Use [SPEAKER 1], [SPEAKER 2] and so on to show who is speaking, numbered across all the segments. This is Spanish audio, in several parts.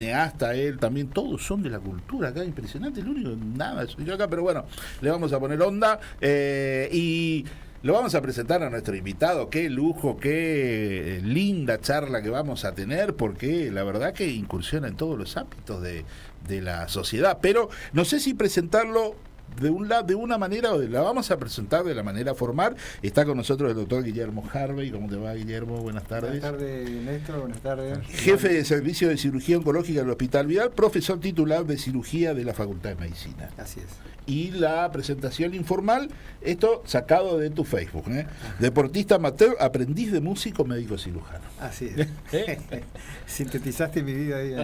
[SPEAKER 1] cineasta, él también, todos son de la cultura acá, impresionante, el único, nada, soy yo acá, pero bueno, le vamos a poner onda y lo vamos a presentar a nuestro invitado. Qué lujo, qué linda charla que vamos a tener, porque la verdad que incursiona en todos los ámbitos de la sociedad, pero no sé si presentarlo de una manera o la vamos a presentar de la manera formal. Está con nosotros el doctor Guillermo Harvey. ¿Cómo te va, Guillermo? Buenas tardes.
[SPEAKER 2] Buenas tardes, Néstor. Buenas tardes.
[SPEAKER 1] Jefe de Servicio de Cirugía Oncológica del Hospital Vidal, profesor titular de Cirugía de la Facultad de Medicina.
[SPEAKER 2] Así es. Y
[SPEAKER 1] la presentación informal, esto sacado de tu Facebook, Deportista amateur, aprendiz de músico, médico cirujano.
[SPEAKER 2] Así es. Sintetizaste mi vida ahí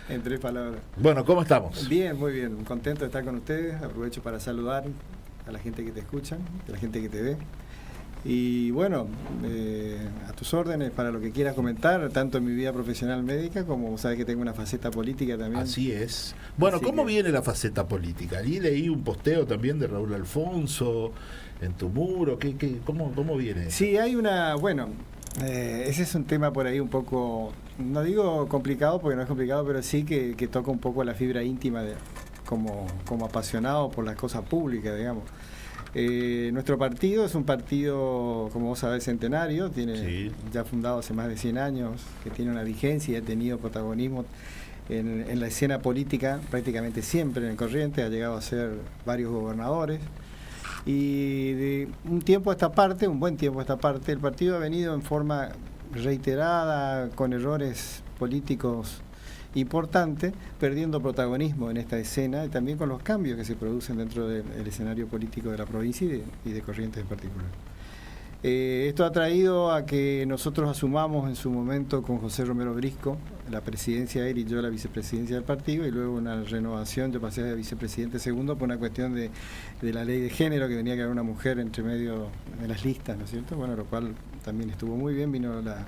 [SPEAKER 2] en 3 palabras.
[SPEAKER 1] Bueno, ¿cómo estamos?
[SPEAKER 2] Bien, muy bien. Contento de estar con ustedes. Aprovecho para saludar a la gente que te escucha, a la gente que te ve. Y bueno, a tus órdenes para lo que quieras comentar, tanto en mi vida profesional médica como sabes que tengo una faceta política también.
[SPEAKER 1] Así es. Bueno, ¿cómo viene la faceta política? Allí leí un posteo también de Raúl Alfonso en tu muro. ¿Cómo viene?
[SPEAKER 2] Sí, hay una... Bueno, ese es un tema por ahí un poco, no digo complicado porque no es complicado, pero sí que toca un poco la fibra íntima de como apasionado por las cosas públicas, digamos. Nuestro partido es un partido, como vos sabés, centenario, tiene ya fundado hace más de 100 años, que tiene una vigencia y ha tenido protagonismo en la escena política prácticamente siempre en Corrientes, ha llegado a ser varios gobernadores. Y de un tiempo a esta parte, un buen tiempo a esta parte, el partido ha venido en forma reiterada, con errores políticos importantes, perdiendo protagonismo en esta escena y también con los cambios que se producen dentro del escenario político de la provincia y de Corrientes en particular. Esto ha traído a que nosotros asumamos en su momento con José Romero Brisco la presidencia de él y yo la vicepresidencia del partido, y luego una renovación, yo pasé a vicepresidente segundo por una cuestión de la ley de género, que tenía que haber una mujer entre medio de las listas, ¿no es cierto? Bueno, lo cual también estuvo muy bien, vino la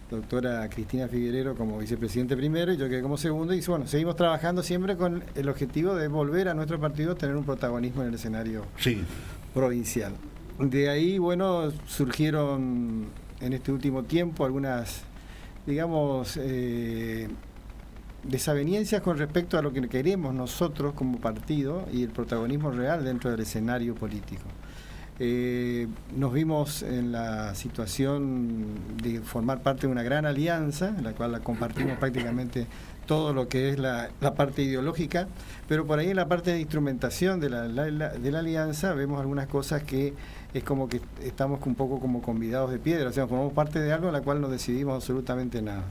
[SPEAKER 2] doctora Cristina Figuerero como vicepresidente primero y yo quedé como segundo, y bueno, seguimos trabajando siempre con el objetivo de volver a nuestro partido a tener un protagonismo en el escenario provincial. De ahí, bueno, surgieron en este último tiempo algunas, digamos, desavenencias con respecto a lo que queremos nosotros como partido y el protagonismo real dentro del escenario político. Nos vimos en la situación de formar parte de una gran alianza, en la cual la compartimos prácticamente todo lo que es la parte ideológica, pero por ahí en la parte de instrumentación de la alianza vemos algunas cosas que es como que estamos un poco como convidados de piedra, o sea, formamos parte de algo en la cual no decidimos absolutamente nada.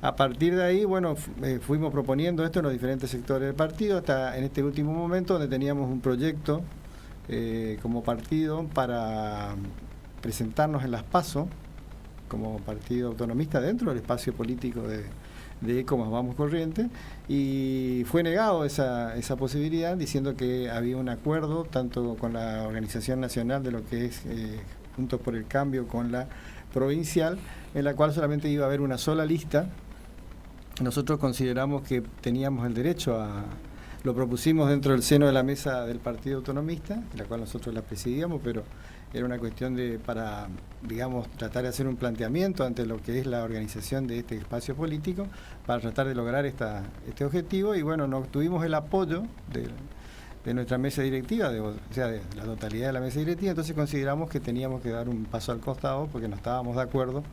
[SPEAKER 2] A partir de ahí, bueno, fuimos proponiendo esto en los diferentes sectores del partido, hasta en este último momento donde teníamos un proyecto como partido para presentarnos en las PASO como partido autonomista dentro del espacio político de ECO más Vamos Corrientes, y fue negado esa posibilidad, diciendo que había un acuerdo tanto con la organización nacional de lo que es Juntos por el Cambio con la provincial, en la cual solamente iba a haber una sola lista. Nosotros consideramos que teníamos el derecho lo propusimos dentro del seno de la mesa del Partido Autonomista, la cual nosotros la presidíamos, pero era una cuestión para, digamos, tratar de hacer un planteamiento ante lo que es la organización de este espacio político para tratar de lograr este objetivo, y bueno, no tuvimos el apoyo de nuestra mesa directiva, o sea, de la totalidad de la mesa directiva, entonces consideramos que teníamos que dar un paso al costado porque no estábamos de acuerdo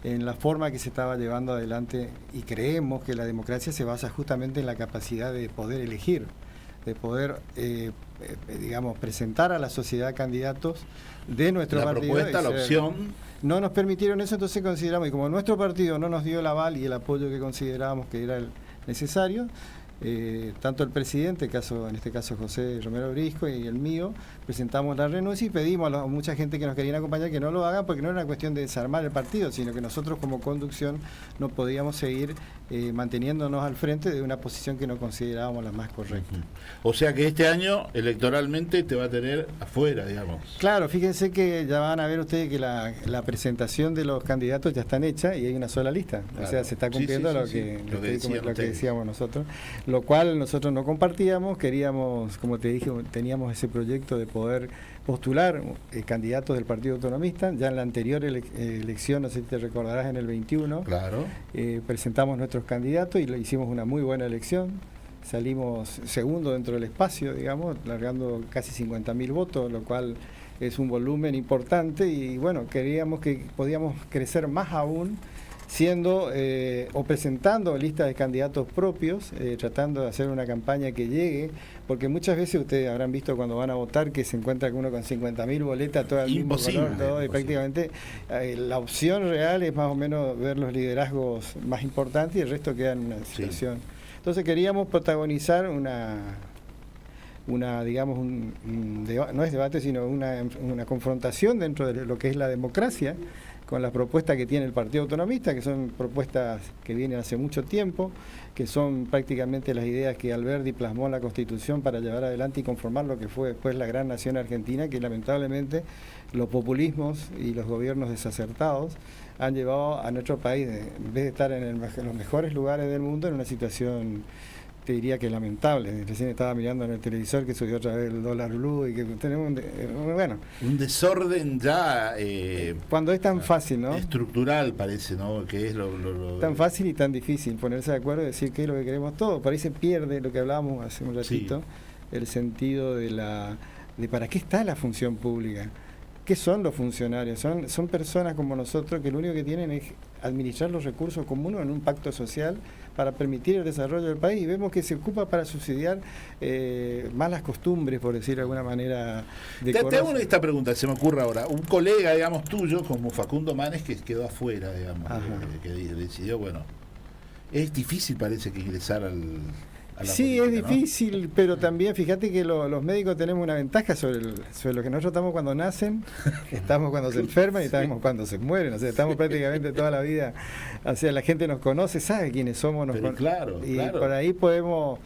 [SPEAKER 2] en la forma que se estaba llevando adelante, y creemos que la democracia se basa justamente en la capacidad de poder elegir, de poder, digamos, presentar a la sociedad candidatos de nuestro partido.
[SPEAKER 1] La propuesta, la opción.
[SPEAKER 2] No nos permitieron eso, entonces consideramos, y como nuestro partido no nos dio el aval y el apoyo que considerábamos que era el necesario, tanto el presidente, en este caso José Romero Brisco, y el mío, presentamos la renuncia y pedimos a mucha gente que nos querían acompañar que no lo hagan, porque no era una cuestión de desarmar el partido, sino que nosotros como conducción no podíamos seguir manteniéndonos al frente de una posición que no considerábamos la más correcta.
[SPEAKER 1] O sea que este año electoralmente te va a tener afuera, digamos.
[SPEAKER 2] Claro, fíjense que ya van a ver ustedes que la presentación de los candidatos ya están hechas y hay una sola lista. Claro. O sea, se está cumpliendo lo que decíamos nosotros. lo cual nosotros no compartíamos. Queríamos, como te dije, teníamos ese proyecto de poder postular candidatos del Partido Autonomista. Ya en la anterior elección, no sé si te recordarás, en el 21,
[SPEAKER 1] Claro.
[SPEAKER 2] presentamos nuestros candidatos y hicimos una muy buena elección. Salimos segundo dentro del espacio, digamos, largando casi 50.000 votos, lo cual es un volumen importante, y bueno, creíamos que podíamos crecer más aún siendo o presentando listas de candidatos propios, tratando de hacer una campaña que llegue, porque muchas veces ustedes habrán visto cuando van a votar que se encuentra uno con 50.000 boletas, todo el mismo color, todo, y prácticamente la opción real es más o menos ver los liderazgos más importantes y el resto queda en una situación. Entonces queríamos protagonizar digamos, no es debate, sino una confrontación dentro de lo que es la democracia, con las propuestas que tiene el Partido Autonomista, que son propuestas que vienen hace mucho tiempo, que son prácticamente las ideas que Alberdi plasmó en la Constitución para llevar adelante y conformar lo que fue después la gran nación argentina, que lamentablemente los populismos y los gobiernos desacertados han llevado a nuestro país, en vez de estar en los mejores lugares del mundo, en una situación, te diría que lamentable. Recién estaba mirando en el televisor que subió otra vez el dólar blue y que tenemos
[SPEAKER 1] un desorden ya
[SPEAKER 2] cuando es tan fácil, ¿no?
[SPEAKER 1] Estructural, parece, ¿no? Que es
[SPEAKER 2] tan fácil y tan difícil ponerse de acuerdo y decir qué es lo que queremos todos. Por ahí se pierde lo que hablábamos hace un ratito, el sentido de para qué está la función pública. ¿Qué son los funcionarios? Son personas como nosotros que lo único que tienen es administrar los recursos comunes en un pacto social para permitir el desarrollo del país. Y vemos que se ocupa para subsidiar malas costumbres, por decir de alguna manera.
[SPEAKER 1] Te hago esta pregunta, se me ocurre ahora. Un colega, digamos, tuyo, como Facundo Manes, que quedó afuera, digamos, que decidió, bueno, es difícil, parece, que ingresar a la
[SPEAKER 2] sí,
[SPEAKER 1] política,
[SPEAKER 2] es difícil, ¿no? Pero también fíjate que los médicos tenemos una ventaja sobre lo que nosotros estamos cuando nacen, estamos cuando se enferman y estamos cuando se mueren. O sea, estamos prácticamente toda la vida. O sea, la gente nos conoce, sabe quiénes somos.
[SPEAKER 1] Claro.
[SPEAKER 2] Por ahí podemos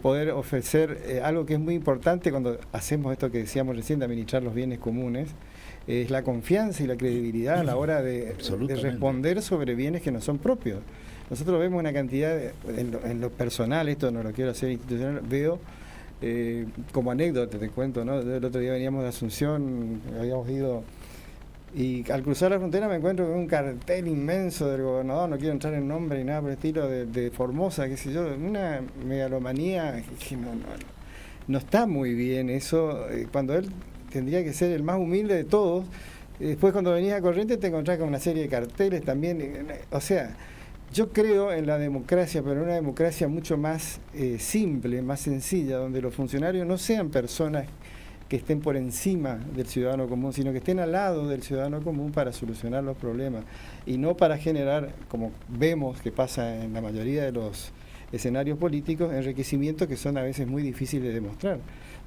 [SPEAKER 2] poder ofrecer algo que es muy importante cuando hacemos esto que decíamos recién, de administrar los bienes comunes. Es la confianza y la credibilidad a la hora de responder sobre bienes que no son propios. Nosotros vemos una cantidad, en lo personal, esto no lo quiero hacer institucional, veo como anécdota, te cuento, ¿no? El otro día veníamos de Asunción, habíamos ido, y al cruzar la frontera me encuentro con un cartel inmenso del gobernador, no quiero entrar en nombre ni nada por el estilo, de Formosa, qué sé yo, una megalomanía que no está muy bien eso, cuando él tendría que ser el más humilde de todos. Después cuando venías a Corrientes te encontrás con una serie de carteles también, o sea, yo creo en la democracia, pero en una democracia mucho más simple, más sencilla, donde los funcionarios no sean personas que estén por encima del ciudadano común, sino que estén al lado del ciudadano común para solucionar los problemas y no para generar, como vemos que pasa en la mayoría de los escenarios políticos, enriquecimientos que son a veces muy difíciles de demostrar.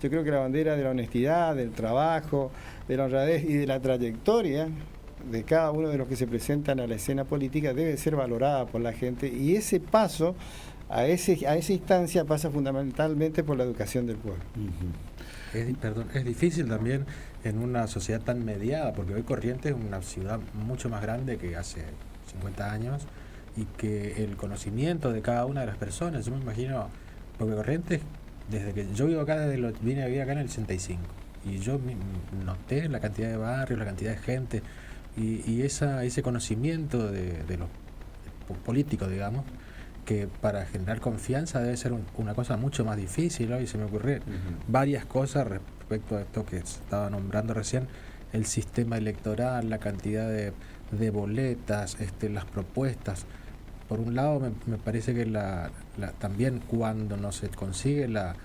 [SPEAKER 2] Yo creo que la bandera de la honestidad, del trabajo, de la honradez y de la trayectoria de cada uno de los que se presentan a la escena política debe ser valorada por la gente, y ese paso a esa instancia pasa fundamentalmente por la educación del pueblo.
[SPEAKER 3] Es difícil también en una sociedad tan mediada, porque hoy Corrientes es una ciudad mucho más grande que hace 50 años, y que el conocimiento de cada una de las personas, yo me imagino, porque Corrientes, desde que yo vivo acá, vine a vivir acá en el 65, y yo noté la cantidad de barrios, la cantidad de gente, y ese conocimiento de los políticos, digamos, que para generar confianza debe ser una cosa mucho más difícil, ¿no? Y se me ocurrieron varias cosas respecto a esto que estaba nombrando recién, el sistema electoral, la cantidad de boletas, las propuestas. Por un lado me parece que también cuando no se consigue la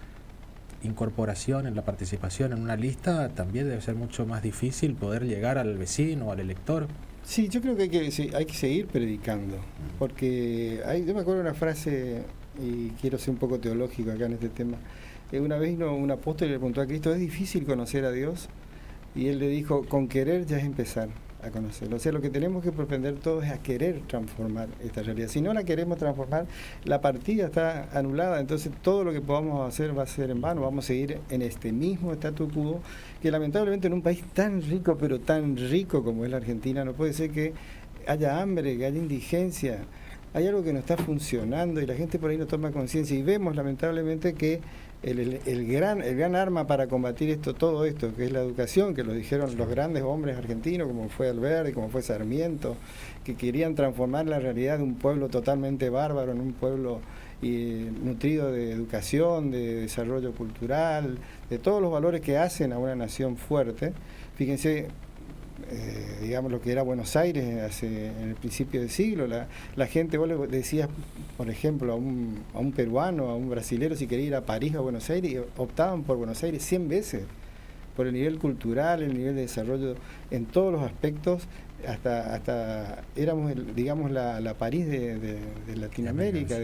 [SPEAKER 3] incorporación en la participación en una lista, también debe ser mucho más difícil poder llegar al vecino o al elector.
[SPEAKER 2] Sí, yo creo que hay que seguir predicando, porque yo me acuerdo de una frase, y quiero ser un poco teológico acá en este tema. Una vez vino un apóstol y le preguntó a Cristo: ¿es difícil conocer a Dios? Y él le dijo: con querer ya es empezar a conocerlo. O sea, lo que tenemos que propender todos es a querer transformar esta realidad. Si no la queremos transformar, la partida está anulada, entonces todo lo que podamos hacer va a ser en vano. Vamos a seguir en este mismo statu quo, que lamentablemente en un país tan rico, pero tan rico como es la Argentina, no puede ser que haya hambre, que haya indigencia. hay algo que no está funcionando y la gente por ahí no toma conciencia, y vemos lamentablemente que el gran arma para combatir todo esto, que es la educación, que lo dijeron los grandes hombres argentinos, como fue Alberti, como fue Sarmiento, que querían transformar la realidad de un pueblo totalmente bárbaro en un pueblo nutrido de educación, de desarrollo cultural, de todos los valores que hacen a una nación fuerte. Fíjense, digamos lo que era Buenos Aires en el principio del siglo, la gente, vos le decías, por ejemplo, a un peruano, a un brasilero, si quería ir a París o a Buenos Aires, y optaban por Buenos Aires 100 veces, por el nivel cultural, el nivel de desarrollo en todos los aspectos, hasta éramos, digamos, la París de Latinoamérica,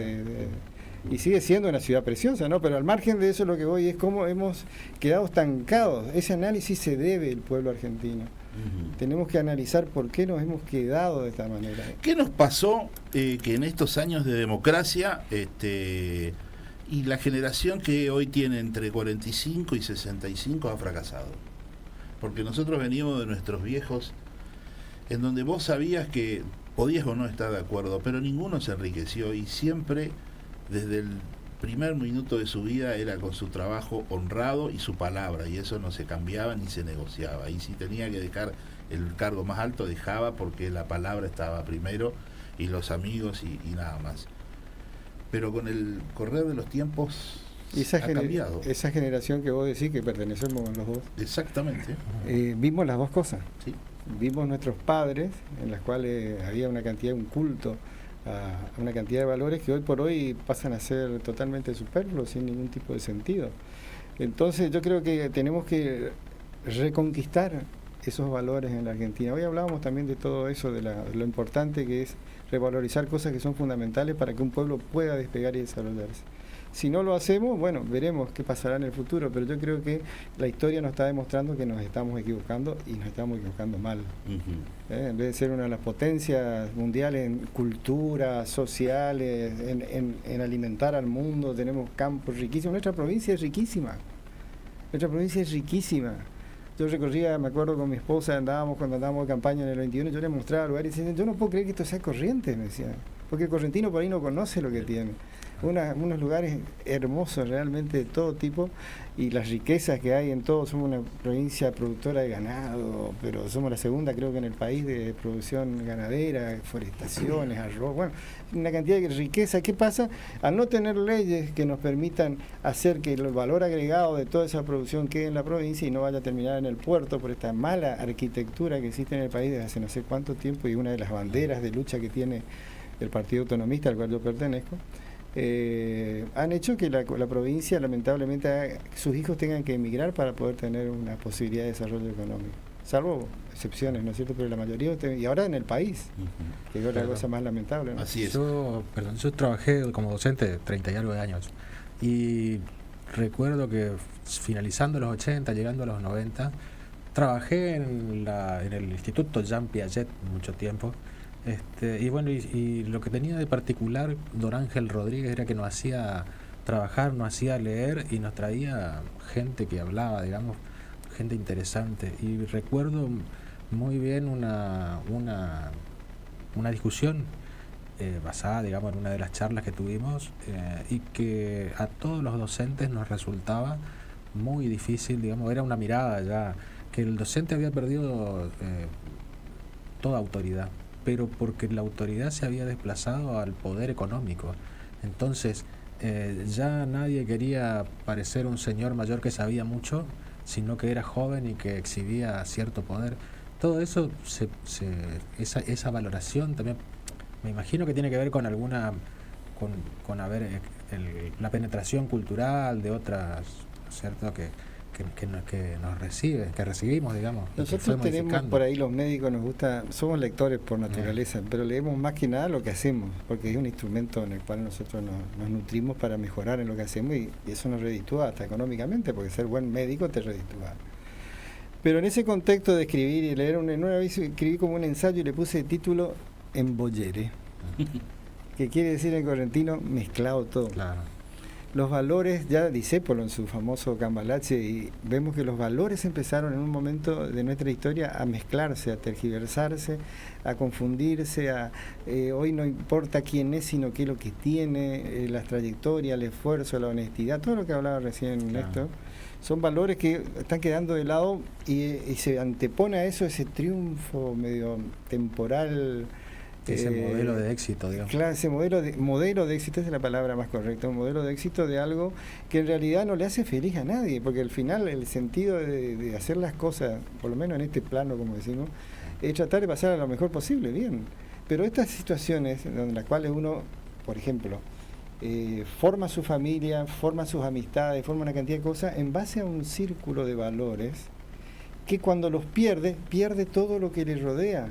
[SPEAKER 2] y sigue siendo una ciudad preciosa, ¿no? Pero al margen de eso, lo que voy es cómo hemos quedado estancados. Ese análisis se debe al pueblo argentino. Tenemos que analizar por qué nos hemos quedado de esta manera.
[SPEAKER 1] ¿Qué nos pasó que en estos años de democracia y la generación que hoy tiene entre 45 y 65 ha fracasado? Porque nosotros veníamos de nuestros viejos, en donde vos sabías que podías o no estar de acuerdo, pero ninguno se enriqueció, y siempre, desde el primer minuto de su vida, era con su trabajo honrado y su palabra, y eso no se cambiaba ni se negociaba, y si tenía que dejar el cargo más alto, dejaba, porque la palabra estaba primero y los amigos y nada más. Pero con el correr de los tiempos ha cambiado.
[SPEAKER 2] Esa generación que vos decís que pertenecemos los dos.
[SPEAKER 1] Exactamente.
[SPEAKER 2] Vimos las dos cosas.
[SPEAKER 1] Sí.
[SPEAKER 2] Vimos nuestros padres, en las cuales había un culto a una cantidad de valores que hoy por hoy pasan a ser totalmente superfluos, sin ningún tipo de sentido. Entonces yo creo que tenemos que reconquistar esos valores en la Argentina. Hoy hablábamos también de todo eso, de lo importante que es revalorizar cosas que son fundamentales para que un pueblo pueda despegar y desarrollarse. Si no lo hacemos, bueno, veremos qué pasará en el futuro, pero yo creo que la historia nos está demostrando que nos estamos equivocando, y nos estamos equivocando mal. En vez de ser una de las potencias mundiales en cultura, sociales, en alimentar al mundo, tenemos campos riquísimos. Nuestra provincia es riquísima. Yo recorría, me acuerdo con mi esposa, cuando andábamos de campaña en el 21, yo le mostraba lugares y decía, yo no puedo creer que esto sea Corrientes, me decía, porque el correntino por ahí no conoce lo que tiene. Unos lugares hermosos realmente de todo tipo, y las riquezas que hay en todo. Somos una provincia productora de ganado, pero somos la segunda, creo que en el país, de producción ganadera, forestaciones, arroz, bueno, una cantidad de riqueza. ¿Qué pasa? Al no tener leyes que nos permitan hacer que el valor agregado de toda esa producción quede en la provincia y no vaya a terminar en el puerto, por esta mala arquitectura que existe en el país desde hace no sé cuánto tiempo, y una de las banderas de lucha que tiene el Partido Autonomista al cual yo pertenezco, han hecho que la provincia, lamentablemente, sus hijos tengan que emigrar para poder tener una posibilidad de desarrollo económico, salvo excepciones, ¿no es cierto? Pero la mayoría, y ahora en el país, que es otra cosa más lamentable, ¿no?
[SPEAKER 1] Así es.
[SPEAKER 3] Yo trabajé como docente 30 y algo de años, y recuerdo que finalizando los 80, llegando a los 90, trabajé en el Instituto Jean Piaget mucho tiempo. Y bueno, y lo que tenía de particular don Ángel Rodríguez era que nos hacía trabajar, nos hacía leer, y nos traía gente que hablaba, digamos, gente interesante. Y recuerdo muy bien una discusión basada, digamos, en una de las charlas que tuvimos, y que a todos los docentes nos resultaba muy difícil, digamos, era una mirada ya, que el docente había perdido toda autoridad, pero porque la autoridad se había desplazado al poder económico. Entonces ya nadie quería parecer un señor mayor que sabía mucho, sino que era joven y que exhibía cierto poder. Todo eso, esa valoración también, me imagino que tiene que ver con la penetración cultural de otras, ¿cierto?, que recibimos, digamos.
[SPEAKER 2] Nosotros tenemos por ahí, los médicos nos gusta, somos lectores por naturaleza, pero leemos más que nada lo que hacemos, porque es un instrumento en el cual nosotros nos nutrimos para mejorar en lo que hacemos, y eso nos reditúa hasta económicamente, porque ser buen médico te reditúa. Pero en ese contexto de escribir y leer, una vez escribí como un ensayo y le puse el título Embollere, que quiere decir en correntino mezclado todo.
[SPEAKER 3] Claro.
[SPEAKER 2] los valores, ya Discépolo en su famoso Cambalache, y vemos que los valores empezaron en un momento de nuestra historia a mezclarse, a tergiversarse, a confundirse, hoy no importa quién es, sino qué es lo que tiene, las trayectorias, el esfuerzo, la honestidad, todo lo que hablaba recién Néstor. Son valores que están quedando de lado y se antepone a eso ese triunfo medio temporal.
[SPEAKER 3] Ese modelo de éxito, digamos.
[SPEAKER 2] Claro, ese modelo de éxito, esa es la palabra más correcta, un modelo de éxito de algo que en realidad no le hace feliz a nadie, porque al final el sentido de hacer las cosas, por lo menos en este plano, como decimos, es tratar de pasar a lo mejor posible, bien. Pero estas situaciones en las cuales uno, por ejemplo, forma su familia, forma sus amistades, forma una cantidad de cosas en base a un círculo de valores que cuando los pierde todo lo que le rodea.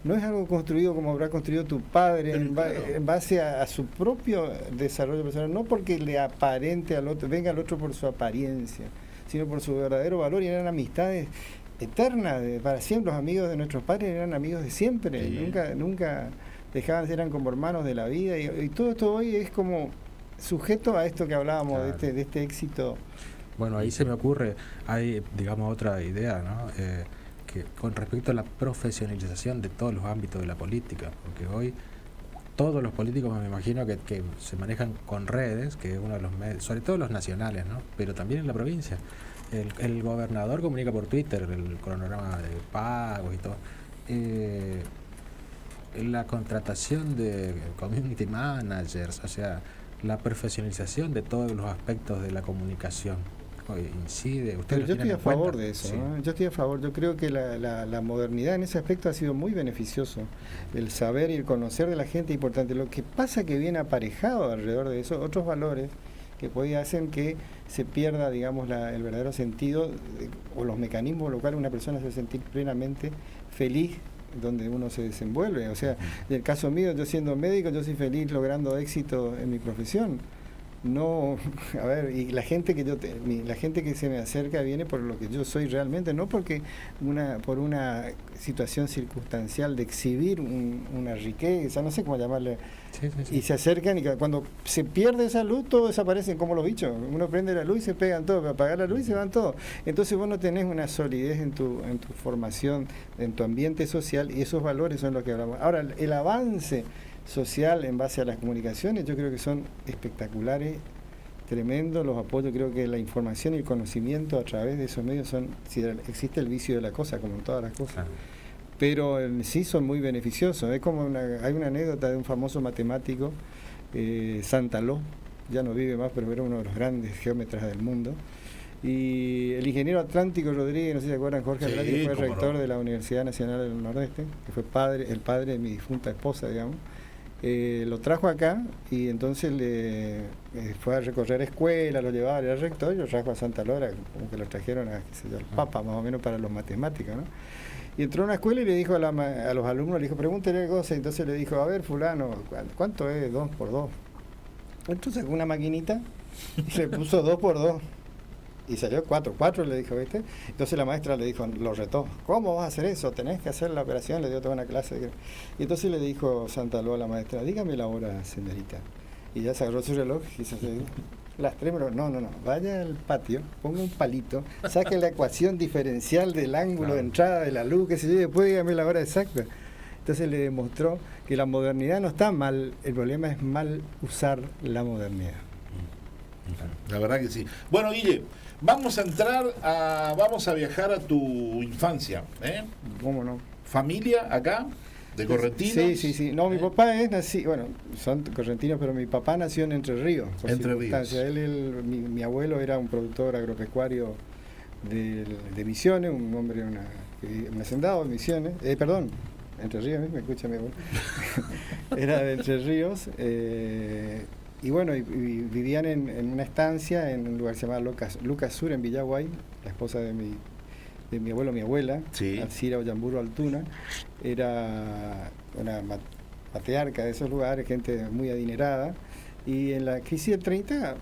[SPEAKER 2] No es algo construido como habrá construido tu padre en base a su propio desarrollo personal, no porque le aparente al otro, venga al otro por su apariencia, sino por su verdadero valor, y eran amistades eternas, para siempre. Los amigos de nuestros padres eran amigos de siempre, sí. Nunca dejaban de ser, eran como hermanos de la vida, y todo esto hoy es como sujeto a esto que hablábamos, claro, de este éxito.
[SPEAKER 3] Bueno, ahí se me ocurre, hay, digamos, otra idea, ¿no? Que con respecto a la profesionalización de todos los ámbitos de la política, porque hoy todos los políticos, me imagino, que se manejan con redes, que es uno de los medios, sobre todo los nacionales, ¿no? Pero también en la provincia. El gobernador comunica por Twitter el cronograma de pagos y todo. La contratación de community managers, o sea, la profesionalización de todos los aspectos de la comunicación. Incide.
[SPEAKER 2] Pero yo estoy a favor de eso, sí. ¿No? Yo estoy a favor. Yo creo que la modernidad en ese aspecto ha sido muy beneficioso. El saber y el conocer de la gente es importante. Lo que pasa que viene aparejado alrededor de eso otros valores que hacen que se pierda, digamos, el verdadero sentido o los mecanismos por los cuales una persona se sentir plenamente feliz donde uno se desenvuelve. O sea, en el caso mío, yo siendo médico, yo soy feliz logrando éxito en mi profesión. No, a ver, y la gente la gente que se me acerca viene por lo que yo soy realmente, no porque por una situación circunstancial de exhibir una riqueza, no sé cómo llamarle. Sí. Y se acercan, y cuando se pierde esa luz, todos desaparecen como los bichos. Uno prende la luz y se pegan todos, apagar la luz y se van todos. Entonces vos no tenés una solidez en tu formación, en tu ambiente social, y esos valores son los que hablamos. Ahora, el avance social en base a las comunicaciones, yo creo que son espectaculares, tremendos los apoyos. Creo que la información y el conocimiento a través de esos medios existe el vicio de la cosa, como en todas las cosas. Claro. Pero en sí son muy beneficiosos. Es como hay una anécdota de un famoso matemático, Santaló, ya no vive más, pero era uno de los grandes geómetras del mundo. Y el ingeniero Atlántico Rodríguez, no sé si se acuerdan, Jorge Atlántico, fue rector de la Universidad Nacional del Nordeste, que fue el padre de mi difunta esposa, digamos. Lo trajo acá y entonces fue a recorrer escuelas, lo llevaba, era rector, y lo trajo a Santa Laura, como que lo trajeron al Papa, más o menos, para los matemáticos, ¿no? Y entró a una escuela y le dijo a los alumnos, le dijo, pregúntele cosas. Entonces le dijo, a ver, fulano, ¿cuánto es 2 por 2? Entonces sacó una maquinita y le puso 2 por 2. Y salió 4 le dijo, ¿viste? Entonces la maestra le dijo, lo retó, ¿cómo vas a hacer eso? Tenés que hacer la operación, le dio toda una clase. Y entonces le dijo Santaló a la maestra, dígame la hora, señorita. Y ya se agarró su reloj y se las 3, no, vaya al patio, ponga un palito, saque la ecuación diferencial del ángulo de entrada de la luz, qué sé yo, y después dígame la hora exacta. Entonces le demostró que la modernidad no está mal, el problema es mal usar la modernidad.
[SPEAKER 1] La verdad que sí. Bueno, Guille, vamos a viajar a tu infancia, ¿eh?
[SPEAKER 2] ¿Cómo no?
[SPEAKER 1] ¿Familia acá? ¿De Correntinos?
[SPEAKER 2] Sí. No, mi papá es nacido, bueno, son correntinos, pero mi papá nació en Entre Ríos.
[SPEAKER 1] Entre Ríos.
[SPEAKER 2] Mi abuelo era un productor agropecuario de Misiones, un hombre, un hacendado de Misiones, perdón, Entre Ríos, me escucha mi abuelo. Era de Entre Ríos, y bueno, y vivían en una estancia en un lugar que se llamaba Lucas Sur, en Villaguay, la esposa de mi abuelo, mi abuela, sí. Alcira Ollamburu Altuna, era una matriarca de esos lugares, gente muy adinerada, y en la crisis del 30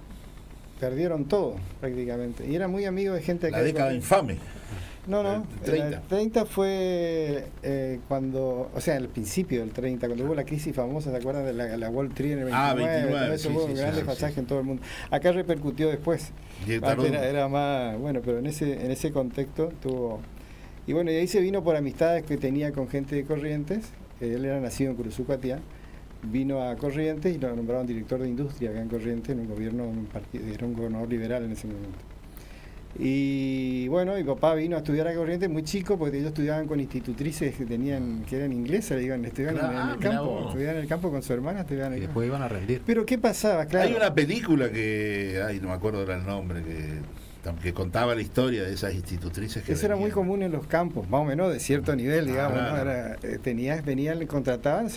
[SPEAKER 2] perdieron todo prácticamente, y era muy amigo de gente...
[SPEAKER 1] La década infame.
[SPEAKER 2] No,
[SPEAKER 1] El 30.
[SPEAKER 2] el 30 fue cuando, o sea, el principio del 30, cuando hubo la crisis famosa, ¿se acuerdan de la Wall Street en el 29?
[SPEAKER 1] 29,
[SPEAKER 2] Todo eso
[SPEAKER 1] sí,
[SPEAKER 2] hubo
[SPEAKER 1] sí,
[SPEAKER 2] un
[SPEAKER 1] sí,
[SPEAKER 2] gran
[SPEAKER 1] sí,
[SPEAKER 2] desfasaje
[SPEAKER 1] sí.
[SPEAKER 2] en todo el mundo. Acá repercutió después.
[SPEAKER 1] Y
[SPEAKER 2] Antes
[SPEAKER 1] tardó-
[SPEAKER 2] era más, bueno, pero en ese contexto tuvo... Y bueno, y ahí se vino por amistades que tenía con gente de Corrientes. Él era nacido en Curuzucuatiá. Vino a Corrientes y lo nombraron director de industria acá en Corrientes, en un gobierno, en un partido, era un gobernador liberal en ese momento. Y bueno, mi papá vino a estudiar a Corrientes muy chico, porque ellos estudiaban con institutrices que eran inglesas, estudiaban
[SPEAKER 1] Claro,
[SPEAKER 2] en el
[SPEAKER 1] mirá
[SPEAKER 2] campo,
[SPEAKER 1] vos.
[SPEAKER 2] estudiaban en el campo con su hermana, estudiaban en
[SPEAKER 3] Y
[SPEAKER 2] el campo.
[SPEAKER 3] después iban a rendir.
[SPEAKER 2] Pero ¿qué pasaba? Claro.
[SPEAKER 1] Hay una película que, ay, no me acuerdo ahora el nombre, que contaba la historia de esas institutrices que
[SPEAKER 2] Eso era muy
[SPEAKER 1] venían.
[SPEAKER 2] común en los campos, más o menos de cierto nivel, digamos, ¿no?
[SPEAKER 1] claro.
[SPEAKER 2] Venían, le contrataban,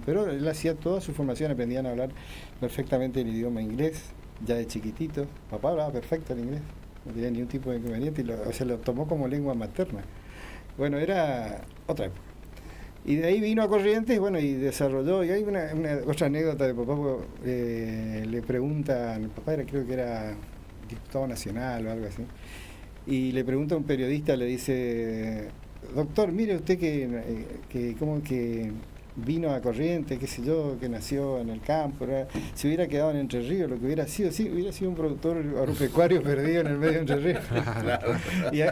[SPEAKER 2] pero él hacía toda su formación, aprendían a hablar perfectamente el idioma inglés, ya de chiquitito. Papá hablaba perfecto el inglés, no tenía ningún tipo de inconveniente, o sea, lo tomó como lengua materna. Bueno, era otra época. Y de ahí vino a Corrientes, bueno, y desarrolló, y hay otra anécdota de papá, le preguntan, papá creo que era diputado nacional o algo así, y le pregunta a un periodista, le dice, doctor, mire usted que como que vino a Corrientes, qué sé yo, que nació en el campo, si hubiera quedado en Entre Ríos, lo que hubiera sido, sí, hubiera sido un productor agropecuario perdido en el medio de Entre Ríos.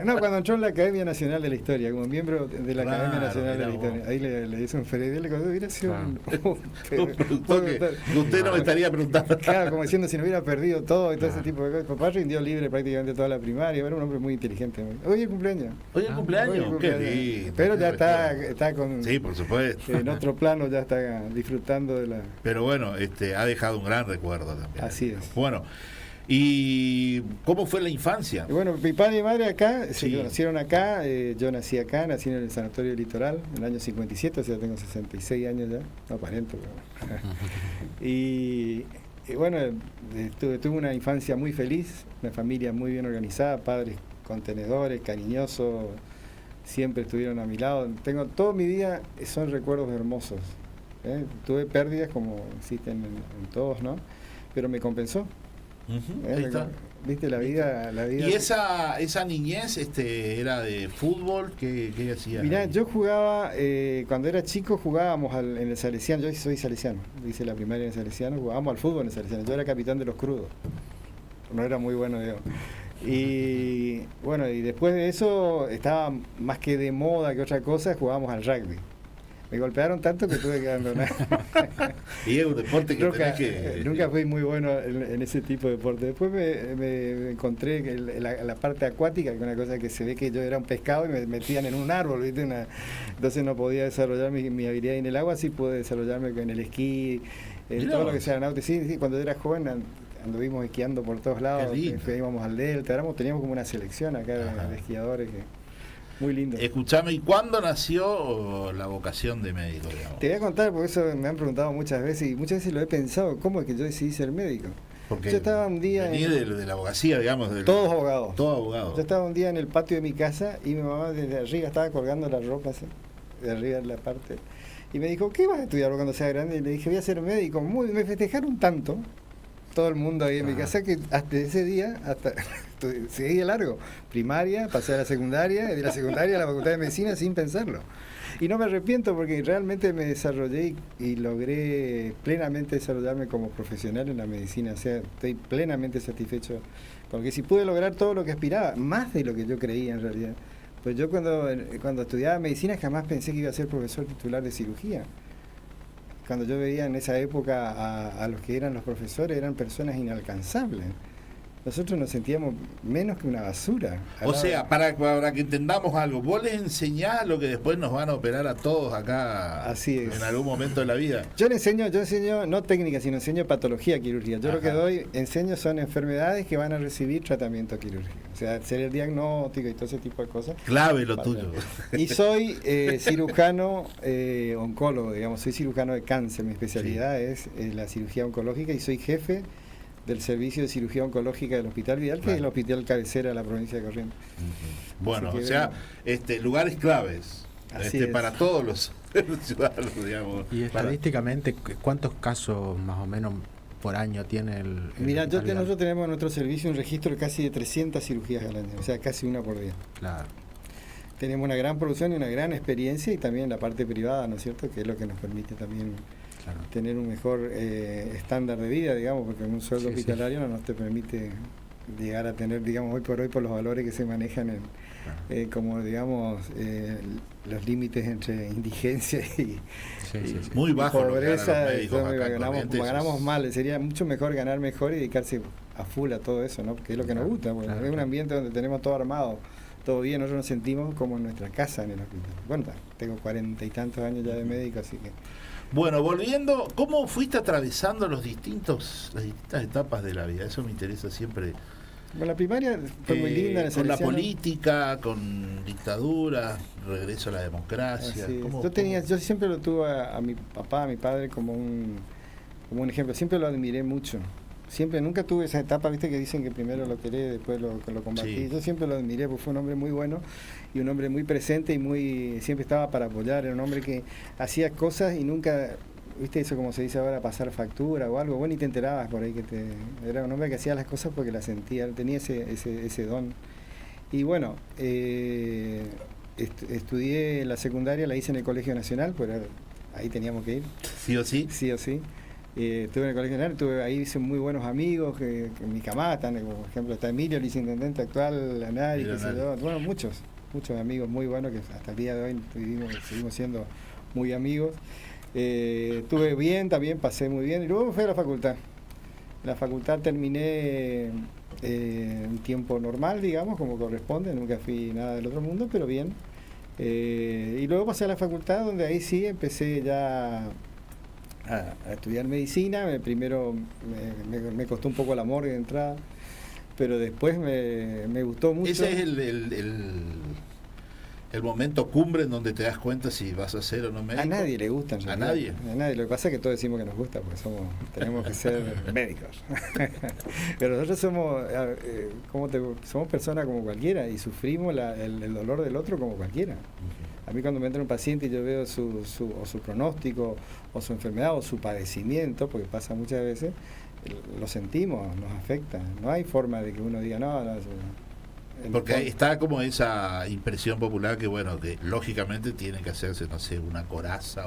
[SPEAKER 2] No, cuando entró en la Academia Nacional de la Historia, como miembro de la
[SPEAKER 1] Claro,
[SPEAKER 2] Academia Nacional de la
[SPEAKER 1] mirá vos.
[SPEAKER 2] Historia, ahí le hizo un Freddy, le contó, hubiera sido
[SPEAKER 3] Claro.
[SPEAKER 1] Un productor que usted no me estaría preguntando.
[SPEAKER 2] Claro, como diciendo si no hubiera perdido todo y todo ese tipo de cosas. Papá rindió libre prácticamente toda la primaria, era un hombre muy inteligente. Hoy es cumpleaños.
[SPEAKER 1] Oye, el
[SPEAKER 3] Ah,
[SPEAKER 1] cumpleaños,
[SPEAKER 2] Hoy es
[SPEAKER 1] qué
[SPEAKER 2] cumpleaños.
[SPEAKER 1] lindo.
[SPEAKER 2] Pero
[SPEAKER 1] qué
[SPEAKER 2] ya
[SPEAKER 1] festividad.
[SPEAKER 2] está con
[SPEAKER 1] Sí, por supuesto.
[SPEAKER 2] en otro plano, ya está disfrutando de la...
[SPEAKER 1] Pero bueno, ha dejado un gran recuerdo también.
[SPEAKER 2] Así es.
[SPEAKER 1] Bueno, ¿y cómo fue la infancia?
[SPEAKER 2] Y bueno, mi padre y madre acá,
[SPEAKER 1] Sí.
[SPEAKER 2] se conocieron acá, yo nací acá, nací en el Sanatorio Litoral en el año 57, o sea, tengo 66 años ya, no aparento, pero... y bueno, tuve una infancia muy feliz, una familia muy bien organizada, padres contenedores, cariñosos, siempre estuvieron a mi lado. Todo mi día son recuerdos hermosos. Tuve pérdidas como existen en todos, ¿no? Pero me compensó.
[SPEAKER 1] Ujú, ahí está.
[SPEAKER 2] Viste, la vida...
[SPEAKER 1] ¿Y esa niñez era de fútbol? ¿Qué hacía?
[SPEAKER 2] Mirá, yo jugaba, cuando era chico jugábamos en el Salesiano, yo soy salesiano, hice la primaria en el Salesiano, jugábamos al fútbol en el Salesiano, yo era capitán de los crudos, no era muy bueno, digamos. Y bueno, y después de eso estaba más que de moda que otra cosa, jugábamos al rugby. Me golpearon tanto que tuve que abandonar.
[SPEAKER 1] Y es un deporte que
[SPEAKER 2] Nunca,
[SPEAKER 1] tenés que...
[SPEAKER 2] nunca fui muy bueno en ese tipo de deporte. Después me encontré que la parte acuática, que es una cosa que se ve que yo era un pescado y me metían en un árbol, ¿viste? Entonces no podía desarrollar mi habilidad en el agua, sí pude desarrollarme en el esquí, en
[SPEAKER 1] Mirá
[SPEAKER 2] todo lo
[SPEAKER 1] vos.
[SPEAKER 2] que sea náutico. Sí, cuando yo era joven anduvimos esquiando por todos lados,
[SPEAKER 1] Qué lindo.
[SPEAKER 2] íbamos al delta, teníamos como una selección acá
[SPEAKER 1] Ajá.
[SPEAKER 2] de esquiadores muy lindo.
[SPEAKER 1] Escuchame, ¿y cuándo nació la vocación de médico, digamos?
[SPEAKER 2] Te voy a contar, porque eso me han preguntado muchas veces y muchas veces lo he pensado, ¿cómo es que yo decidí ser médico?
[SPEAKER 1] Porque
[SPEAKER 2] Yo estaba un día
[SPEAKER 1] venís de la abogacía, digamos.
[SPEAKER 2] Todos abogados.
[SPEAKER 1] Todo abogado.
[SPEAKER 2] Yo estaba un día en el patio de mi casa y mi mamá desde arriba estaba colgando la ropa así, de arriba en la parte. Y me dijo, ¿qué vas a estudiar cuando sea grande? Y le dije, voy a ser médico. Me festejaron tanto, todo el mundo ahí en mi casa, que hasta ese día, seguía largo. Primaria, pasé a la secundaria, y de la secundaria a la facultad de medicina sin pensarlo. Y no me arrepiento porque realmente me desarrollé y logré plenamente desarrollarme como profesional en la medicina. O sea, estoy plenamente satisfecho porque si pude lograr todo lo que aspiraba, más de lo que yo creía en realidad. Pues yo cuando estudiaba medicina jamás pensé que iba a ser profesor titular de cirugía. Cuando yo veía en esa época a los que eran los profesores, eran personas inalcanzables. Nosotros nos sentíamos menos que una basura.
[SPEAKER 1] O sea, para que entendamos algo, vos les enseñás lo que después nos van a operar a todos acá.
[SPEAKER 2] Así es.
[SPEAKER 1] En algún momento de la vida.
[SPEAKER 2] Yo enseño no técnica, sino enseño patología quirúrgica. Yo lo que enseño son enfermedades que van a recibir tratamiento quirúrgico. O sea, hacer el diagnóstico y todo ese tipo de cosas.
[SPEAKER 1] Clave lo tuyo.
[SPEAKER 2] Y soy cirujano oncólogo, digamos, soy cirujano de cáncer. Mi especialidad es la cirugía oncológica y soy jefe del servicio de cirugía oncológica del Hospital Vidal, que es el hospital cabecera de la provincia de Corrientes.
[SPEAKER 1] Bueno,
[SPEAKER 2] Así
[SPEAKER 1] o
[SPEAKER 2] que
[SPEAKER 1] sea, lugares claves
[SPEAKER 2] Así es.
[SPEAKER 1] para todos los ciudadanos, digamos.
[SPEAKER 3] Y estadísticamente, ¿cuántos casos más o menos por año tiene el
[SPEAKER 2] Mira,
[SPEAKER 3] Hospital Vidal?
[SPEAKER 2] nosotros tenemos en nuestro servicio un registro casi de 300 cirugías al año, o sea, casi una por día.
[SPEAKER 3] Claro.
[SPEAKER 2] tenemos una gran producción y una gran experiencia, y también la parte privada, ¿no es cierto?, que es lo que nos permite también tener un mejor estándar de vida, digamos, porque un sueldo hospitalario no nos te permite llegar a tener, digamos, hoy por los valores que se manejan como, digamos, los límites entre indigencia y
[SPEAKER 1] muy bajo
[SPEAKER 2] pobreza. Ganamos mal, sería mucho mejor ganar mejor y dedicarse a full a todo eso, ¿no? Porque es lo que nos gusta, porque es un ambiente donde tenemos todo armado, todo bien, nosotros nos sentimos como en nuestra casa en el hospital. Bueno, tengo 40 y tantos años ya de médico, así que...
[SPEAKER 1] Bueno, volviendo, ¿cómo fuiste atravesando las distintas etapas de la vida? Eso me interesa siempre.
[SPEAKER 2] Bueno, la primaria fue muy linda.
[SPEAKER 1] Con la política, con dictadura, regreso a la democracia.
[SPEAKER 2] Yo siempre lo tuve a mi papá, a mi padre como un ejemplo. Siempre lo admiré mucho. Nunca tuve esa etapa, viste, que dicen que primero lo querés, después lo combatí. Sí. Yo siempre lo admiré porque fue un hombre muy bueno y un hombre muy presente y siempre estaba para apoyar. Era un hombre que hacía cosas y nunca, viste, eso como se dice ahora, pasar factura o algo, bueno, y te enterabas por ahí era un hombre que hacía las cosas porque las sentía, tenía ese don. Y bueno, estudié la secundaria, la hice en el Colegio Nacional, pues ahí teníamos que ir.
[SPEAKER 1] ¿Sí o sí?
[SPEAKER 2] Sí o sí. Estuve en el Colegio Nacional, ahí hice muy buenos amigos, que mi camata, por ejemplo está Emilio, el viceintendente actual, Anari, bueno, muchos amigos muy buenos que hasta el día de hoy seguimos siendo muy amigos. Estuve bien, también pasé muy bien, y luego fui a la facultad. La facultad terminé en tiempo normal, digamos, como corresponde, nunca fui nada del otro mundo, pero bien. Y luego pasé a la facultad, donde ahí sí empecé ya a estudiar medicina. Primero me costó un poco la morgue de entrada, pero después me gustó mucho.
[SPEAKER 1] Ese es el momento cumbre en donde te das cuenta si vas a ser o no médico.
[SPEAKER 2] A nadie le gusta.
[SPEAKER 1] ¿A nadie?
[SPEAKER 2] A nadie. Lo que pasa es que todos decimos que nos gusta porque tenemos que ser médicos. Pero nosotros somos personas como cualquiera y sufrimos el dolor del otro como cualquiera. A mí cuando me entra un paciente y yo veo su pronóstico o su enfermedad o su padecimiento, porque pasa muchas veces, lo sentimos, nos afecta. No hay forma de que uno diga, no.
[SPEAKER 1] Porque está como esa impresión popular que, bueno, que lógicamente tiene que hacerse, no sé, una coraza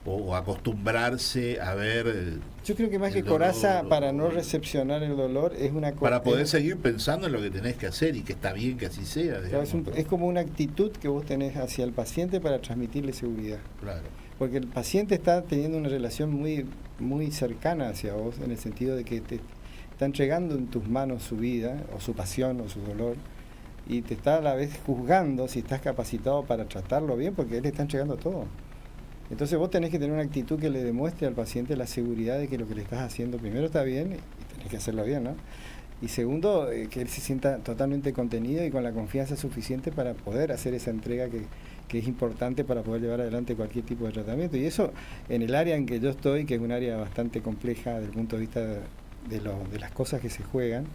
[SPEAKER 1] o acostumbrarse a ver...
[SPEAKER 2] Yo creo que más que coraza, para no recepcionar el dolor, es una...
[SPEAKER 1] Para poder seguir pensando en lo que tenés que hacer y que está bien que así sea. Digamos,
[SPEAKER 2] es como una actitud que vos tenés hacia el paciente para transmitirle seguridad.
[SPEAKER 1] Claro.
[SPEAKER 2] Porque el paciente está teniendo una relación muy, muy cercana hacia vos, en el sentido de que te está entregando en tus manos su vida, o su pasión, o su dolor, y te está a la vez juzgando si estás capacitado para tratarlo bien, porque él está entregando todo. Entonces vos tenés que tener una actitud que le demuestre al paciente la seguridad de que lo que le estás haciendo primero está bien, y tenés que hacerlo bien, ¿no? Y segundo, que él se sienta totalmente contenido y con la confianza suficiente para poder hacer esa entrega que es importante para poder llevar adelante cualquier tipo de tratamiento. Y eso, en el área en que yo estoy, que es un área bastante compleja desde el punto de vista de las cosas que se juegan,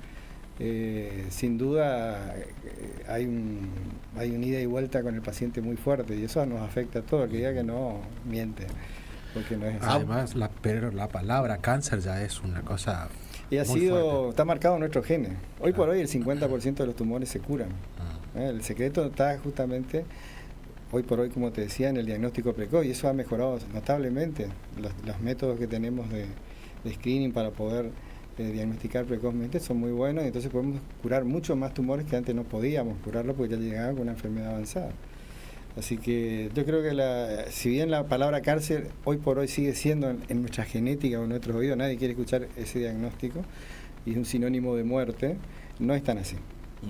[SPEAKER 2] sin duda hay un ida y vuelta con el paciente muy fuerte, y eso nos afecta a todo. El que diga que no, miente, porque no es así.
[SPEAKER 3] Además, pero la palabra cáncer ya es una cosa
[SPEAKER 2] y está marcado en nuestros genes. Hoy por hoy el 50% de los tumores se curan. El secreto está justamente hoy por hoy, como te decía, en el diagnóstico precoz, y eso ha mejorado notablemente. Los métodos que tenemos de screening para poder diagnosticar precozmente son muy buenos, y entonces podemos curar muchos más tumores que antes no podíamos curarlo porque ya llegaban con una enfermedad avanzada. Así que yo creo que si bien la palabra cáncer hoy por hoy sigue siendo en nuestra genética o en nuestros oídos, nadie quiere escuchar ese diagnóstico y es un sinónimo de muerte, no es tan así.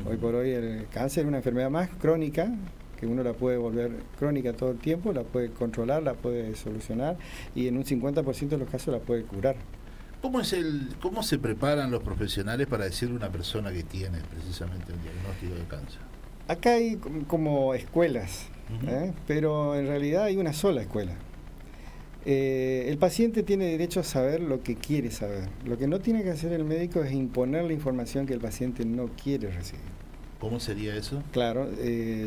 [SPEAKER 2] Hoy por hoy el cáncer es una enfermedad más crónica, que uno la puede volver crónica todo el tiempo, la puede controlar, la puede solucionar, y en un 50% de los casos la puede curar.
[SPEAKER 1] ¿Cómo se preparan los profesionales para decirle a una persona que tiene precisamente un diagnóstico de cáncer?
[SPEAKER 2] Acá hay como escuelas, pero en realidad hay una sola escuela. El paciente tiene derecho a saber lo que quiere saber. Lo que no tiene que hacer el médico es imponer la información que el paciente no quiere recibir.
[SPEAKER 1] ¿Cómo sería eso?
[SPEAKER 2] Claro,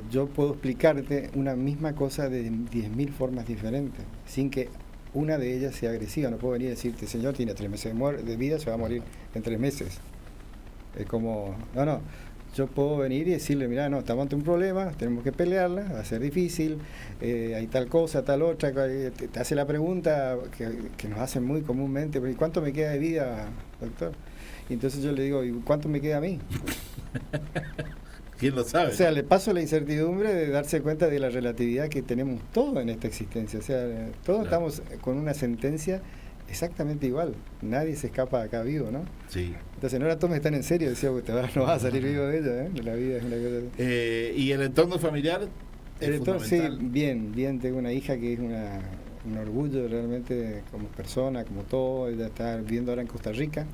[SPEAKER 2] yo puedo explicarte una misma cosa de 10.000 formas diferentes, sin que una de ellas sea agresiva. No puedo venir a decirte, señor, tiene 3 meses de vida, se va a morir en 3 meses. Es como, no, yo puedo venir y decirle, mira, no, estamos ante un problema, tenemos que pelearla, va a ser difícil, hay tal cosa, tal otra, te hace la pregunta que nos hacen muy comúnmente, ¿y cuánto me queda de vida, doctor? Y entonces yo le digo, ¿y cuánto me queda a mí?
[SPEAKER 1] ¿Quién lo sabe?
[SPEAKER 2] O sea, le paso la incertidumbre de darse cuenta de la relatividad que tenemos todos en esta existencia. O sea, todos estamos con una sentencia exactamente igual. Nadie se escapa de acá vivo, ¿no?
[SPEAKER 1] Sí.
[SPEAKER 2] Entonces no la tomes tan en serio, decía, porque no vas a salir vivo de ella, ¿eh? La vida es una cosa.
[SPEAKER 1] ¿Y el entorno familiar?
[SPEAKER 2] El entorno, sí, bien. Tengo una hija que es un orgullo realmente como persona, como todo. Ella está viviendo ahora en Costa Rica.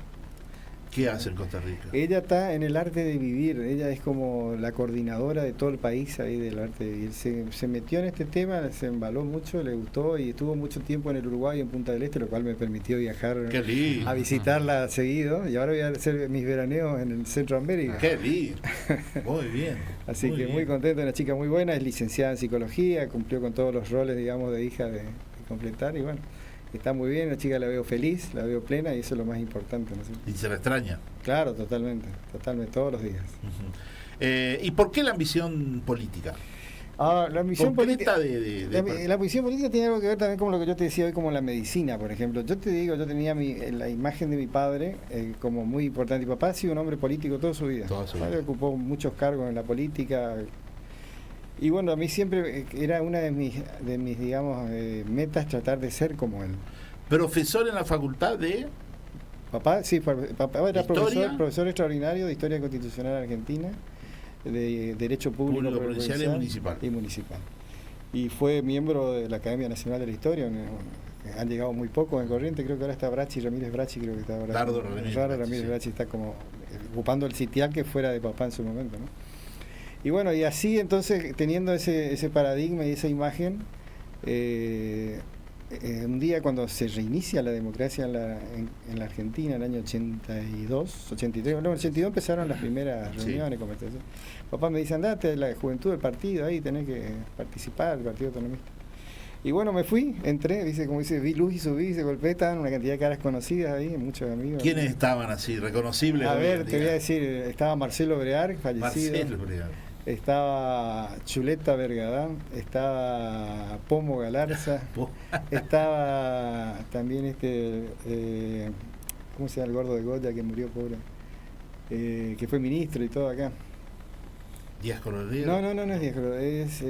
[SPEAKER 1] ¿Qué hace en Costa Rica?
[SPEAKER 2] Ella está en el arte de vivir, ella es como la coordinadora de todo el país ahí del arte de vivir. Se metió en este tema, se embaló mucho, le gustó y estuvo mucho tiempo en el Uruguay, en Punta del Este, lo cual me permitió viajar a visitarla seguido. Y ahora voy a hacer mis veraneos en el Centroamérica.
[SPEAKER 1] ¡Qué lindo! Muy bien.
[SPEAKER 2] Así que muy contento, una chica muy buena, es licenciada en psicología, cumplió con todos los roles, digamos, de hija de completar y bueno. Está muy bien, la chica la veo feliz, la veo plena y eso es lo más importante, ¿no sé?
[SPEAKER 1] ¿Y se la extraña?
[SPEAKER 2] Claro, totalmente, todos los días.
[SPEAKER 1] ¿Y por qué la ambición política?
[SPEAKER 2] La ambición política.
[SPEAKER 1] La
[SPEAKER 2] ambición política tiene algo que ver también con lo que yo te decía hoy, como la medicina, por ejemplo. Yo te digo, yo tenía la imagen de mi padre como muy importante. Mi papá ha sido un hombre político toda su vida. Mi padre ocupó muchos cargos en la política. Y bueno, a mí siempre era una de mis digamos, metas tratar de ser como él.
[SPEAKER 1] ¿Profesor en la facultad de...?
[SPEAKER 2] Papá era profesor extraordinario de Historia Constitucional Argentina, de Derecho Público
[SPEAKER 1] Provincial
[SPEAKER 2] y Municipal. Y fue miembro de la Academia Nacional de la Historia. Han llegado muy pocos en Corrientes, creo que ahora está Ramírez Brachi, creo que está ahora. Ramírez Brachi está como ocupando el sitial que fuera de papá en su momento, ¿no? Y bueno, y así entonces, teniendo ese paradigma y esa imagen, un día cuando se reinicia la democracia en la Argentina, en el año 82, 83, bueno, en el 82 empezaron las primeras reuniones, conversaciones. Papá me dice, andate a la juventud del partido, ahí tenés que participar, el Partido Autonomista. Y bueno, me fui, entré, vi luz y subí, se golpeé, estaban una cantidad de caras conocidas ahí, muchos amigos.
[SPEAKER 1] ¿Quiénes estaban así, reconocibles?
[SPEAKER 2] A ver, te voy a decir, estaba Marcelo Brear, fallecido.
[SPEAKER 1] Marcelo Brear.
[SPEAKER 2] Estaba Chuleta Vergadán, estaba Pomo Galarza, estaba también ¿cómo se llama el gordo de Goya que murió, pobre? Que fue ministro y todo acá.
[SPEAKER 1] ¿Díaz Colón?
[SPEAKER 2] No es Díaz Colón, es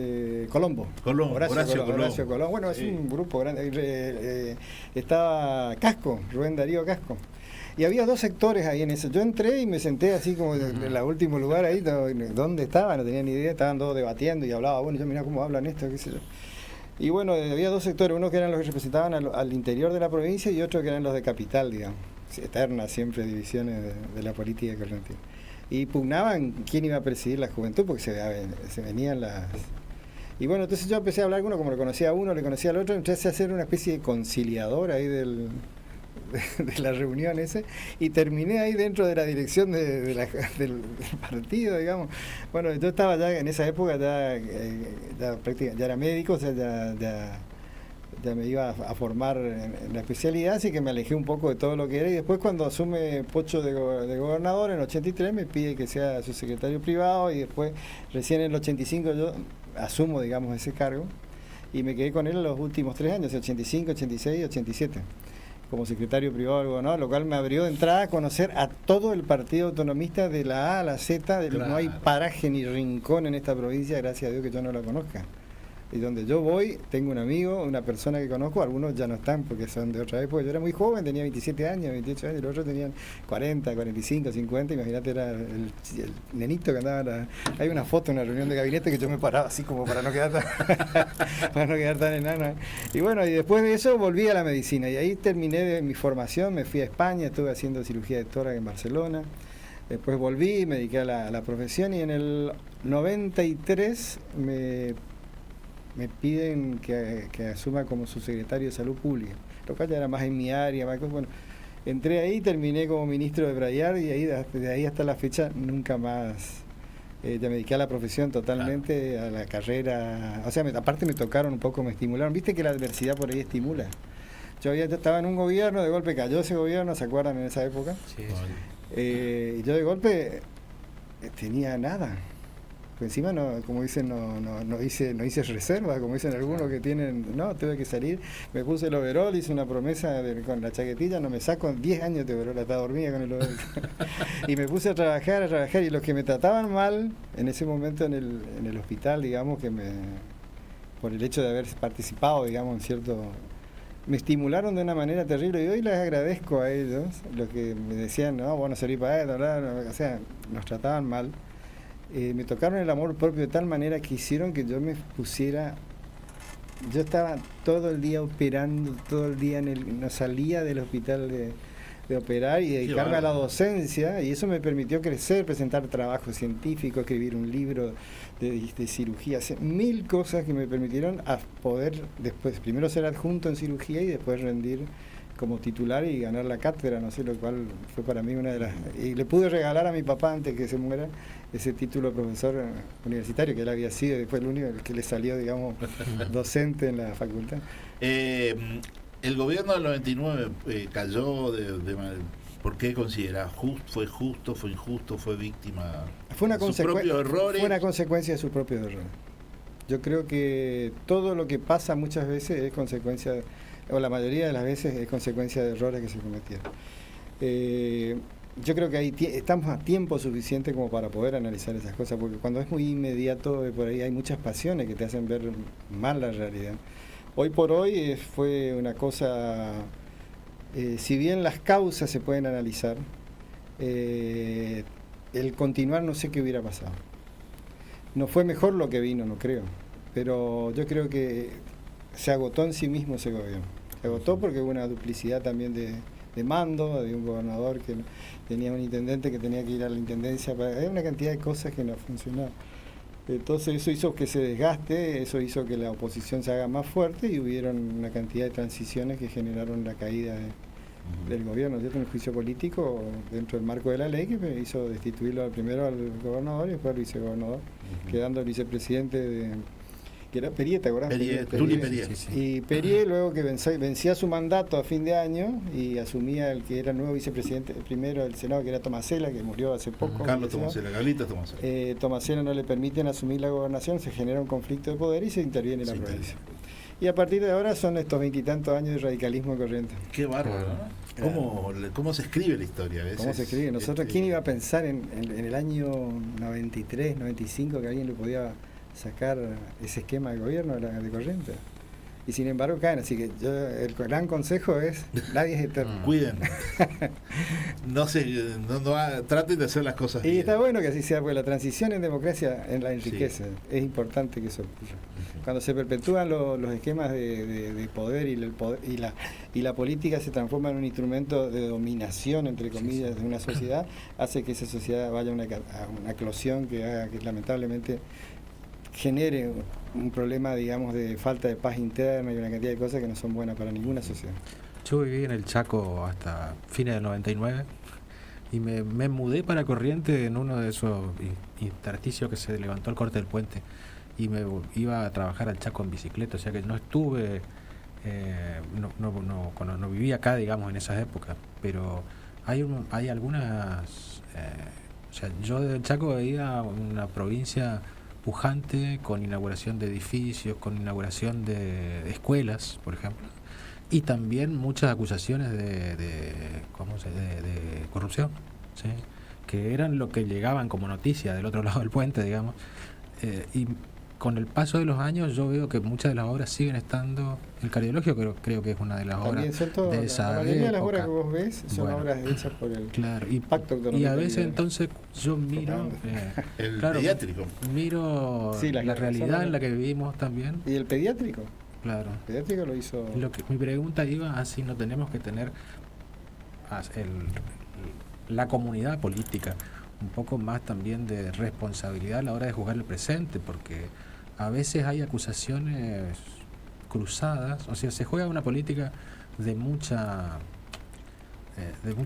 [SPEAKER 2] Colombo. Horacio Colombo. Bueno, es un grupo grande. Estaba Casco, Rubén Darío Casco. Y había dos sectores ahí en eso. Yo entré y me senté así como en el último lugar ahí, ¿dónde estaba? No tenía ni idea, estaban todos debatiendo y hablaba, bueno, yo mirá cómo hablan esto, qué sé yo. Y bueno, había dos sectores, uno que eran los que representaban al interior de la provincia y otro que eran los de capital, digamos. Eternas siempre divisiones de la política correntina. Y pugnaban quién iba a presidir la juventud porque se venían las... Y bueno, entonces yo empecé a hablar con uno, como le conocía a uno, le conocía al otro, empecé a hacer una especie de conciliador ahí de la reunión ese y terminé ahí dentro de la dirección del partido, digamos. Bueno, yo estaba ya en esa época prácticamente ya era médico, o sea, ya me iba a formar en la especialidad, así que me alejé un poco de todo lo que era y después cuando asume Pocho de gobernador en el 83 me pide que sea su secretario privado y después recién en el 85 yo asumo, digamos, ese cargo y me quedé con él los últimos 3 años, 85, 86 y 87. Como secretario privado del gobernador, lo cual me abrió de entrada a conocer a todo el partido autonomista de la A a la Z, no hay paraje ni rincón en esta provincia, gracias a Dios que yo no la conozca. Y donde yo voy, tengo un amigo, una persona que conozco, algunos ya no están porque son de otra época. Yo era muy joven, tenía 27 años, 28 años, y los otros tenían 40, 45, 50, imagínate, era el nenito que andaba. Hay una foto en una reunión de gabinete que yo me paraba así como para no quedar tan enano. Y bueno, y después de eso volví a la medicina, y ahí terminé mi formación, me fui a España, estuve haciendo cirugía de tórax en Barcelona. Después volví, me dediqué a la profesión, y en el 93 me piden que asuma como subsecretario de Salud Pública, lo cual ya era más en mi área. Bueno, entré ahí, terminé como ministro de Brayar y de ahí hasta la fecha nunca más. Ya me dediqué a la profesión totalmente, a la carrera. O sea, aparte me tocaron un poco, me estimularon. Viste que la adversidad por ahí estimula. Yo estaba en un gobierno, de golpe cayó ese gobierno, ¿se acuerdan en esa época?
[SPEAKER 3] Sí.
[SPEAKER 2] Y yo de golpe tenía nada. Pues encima, no, como dicen, no hice reserva, como dicen algunos que tienen, no, tuve que salir, me puse el overol, hice una promesa con la chaquetilla, no me saco 10 años de overol, hasta dormía con el overol. Y me puse a trabajar, y los que me trataban mal, en ese momento en el hospital, digamos, por el hecho de haber participado, digamos, en cierto... Me estimularon de una manera terrible y hoy les agradezco a ellos, los que me decían, no, vos no servís para esto, o sea, nos trataban mal. Me tocaron el amor propio de tal manera que hicieron que yo me pusiera... Yo estaba todo el día operando, todo el día no salía del hospital de operar y dedicarme a la docencia, y eso me permitió crecer, presentar trabajo científico, escribir un libro de cirugía, hacer 1000 cosas que me permitieron a poder después, primero ser adjunto en cirugía y después rendir como titular y ganar la cátedra, no sé, lo cual fue para mí una de las... Y le pude regalar a mi papá antes que se muera ese título de profesor universitario, que él había sido, después el único que le salió, digamos, docente en la facultad.
[SPEAKER 1] El gobierno del 99 cayó ¿por qué considera? ¿Fue justo, fue injusto, fue víctima
[SPEAKER 2] de sus propios
[SPEAKER 1] errores?
[SPEAKER 2] Fue una consecuencia de sus propios errores. Yo creo que todo lo que pasa muchas veces es consecuencia, o la mayoría de las veces es consecuencia de errores que se cometieron. Yo creo que estamos a tiempo suficiente como para poder analizar esas cosas, porque cuando es muy inmediato, por ahí hay muchas pasiones que te hacen ver mal la realidad. Hoy por hoy fue una cosa, si bien las causas se pueden analizar, el continuar no sé qué hubiera pasado. No fue mejor lo que vino, no creo, pero yo creo que se agotó en sí mismo ese gobierno. Se agotó porque hubo una duplicidad también de mando, de un gobernador que tenía un intendente que tenía que ir a la intendencia, hay una cantidad de cosas que no funcionaban. Entonces eso hizo que se desgaste, eso hizo que la oposición se haga más fuerte y hubieron una cantidad de transiciones que generaron la caída del gobierno, ¿cierto? Un juicio político dentro del marco de la ley que me hizo destituirlo primero al gobernador y después al vicegobernador, quedando el vicepresidente que era Perier, ¿te acordás?
[SPEAKER 1] Perier.
[SPEAKER 3] Sí.
[SPEAKER 2] Y Perier, luego que vencía su mandato a fin de año y asumía el que era el nuevo vicepresidente primero del Senado, que era Tomasella, que murió hace poco.
[SPEAKER 1] Carlos Tomasella, Carlitos Tomasella.
[SPEAKER 2] Tomasella no le permiten asumir la gobernación, se genera un conflicto de poder y se interviene en la provincia. Y a partir de ahora son estos 20 y tantos años de radicalismo corriente.
[SPEAKER 1] Qué bárbaro, ¿no? ¿Cómo se escribe la historia a veces?
[SPEAKER 2] ¿Cómo se escribe? Nosotros, ¿quién iba a pensar en el año 93, 95 que alguien le podía sacar ese esquema de gobierno de corriente? Y sin embargo caen, así que el gran consejo es, nadie es eterno.
[SPEAKER 1] Cuiden. Traten de hacer las cosas bien.
[SPEAKER 2] Y está bueno que así sea, porque la transición en democracia la enriquece. Sí. Es importante que eso ocurra. Cuando se perpetúan los esquemas de poder y la política se transforma en un instrumento de dominación, entre comillas, de una sociedad, hace que esa sociedad vaya a una eclosión que haga que lamentablemente genere un problema, digamos, de falta de paz interna y una cantidad de cosas que no son buenas para ninguna sociedad.
[SPEAKER 3] Yo viví en el Chaco hasta fines del 99 y me mudé para Corrientes en uno de esos intersticios que se levantó el corte del puente y me iba a trabajar al Chaco en bicicleta, o sea que no estuve, no viví acá, digamos, en esas épocas, pero hay algunas, o sea, yo del Chaco veía una provincia pujante, con inauguración de edificios, con inauguración de escuelas, por ejemplo, y también muchas acusaciones de corrupción, ¿sí? Que eran lo que llegaban como noticia del otro lado del puente, digamos, y con el paso de los años yo veo que muchas de las obras siguen estando. El cardiológico creo que es una de las obras
[SPEAKER 2] ¿cierto?
[SPEAKER 3] de esa
[SPEAKER 2] la mayoría
[SPEAKER 3] época.
[SPEAKER 2] de las obras que vos ves son obras hechas por el pacto económico.
[SPEAKER 3] Y a veces entonces yo miro
[SPEAKER 1] el pediátrico,
[SPEAKER 3] miro la realidad en la que vivimos también.
[SPEAKER 2] ¿Y el pediátrico?
[SPEAKER 3] Claro.
[SPEAKER 2] El pediátrico lo hizo.
[SPEAKER 3] Mi pregunta iba a si no tenemos que tener la comunidad política un poco más también de responsabilidad a la hora de jugar el presente, porque a veces hay acusaciones cruzadas, o sea, se juega una política de mucha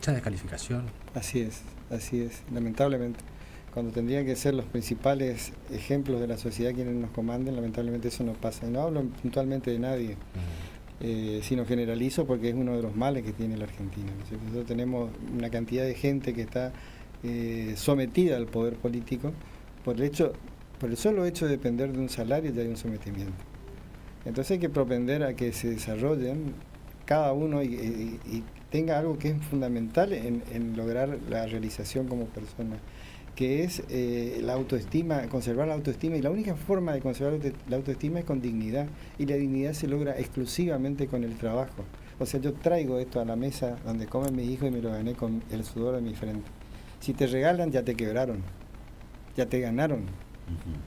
[SPEAKER 3] descalificación.
[SPEAKER 2] Así es, lamentablemente. Cuando tendrían que ser los principales ejemplos de la sociedad quienes nos comanden, lamentablemente eso no pasa. Y no hablo puntualmente de nadie, sino generalizo porque es uno de los males que tiene la Argentina. Nosotros tenemos una cantidad de gente que está sometida al poder político, por el solo hecho de depender de un salario ya hay un sometimiento. Entonces hay que propender a que se desarrollen cada uno y tenga algo que es fundamental en lograr la realización como persona, que es la autoestima, conservar la autoestima, y la única forma de conservar la autoestima es con dignidad, y la dignidad se logra exclusivamente con el trabajo. O sea, yo traigo esto a la mesa donde comen mis hijos y me lo gané con el sudor de mi frente. Si te regalan, ya te quebraron, ya te ganaron,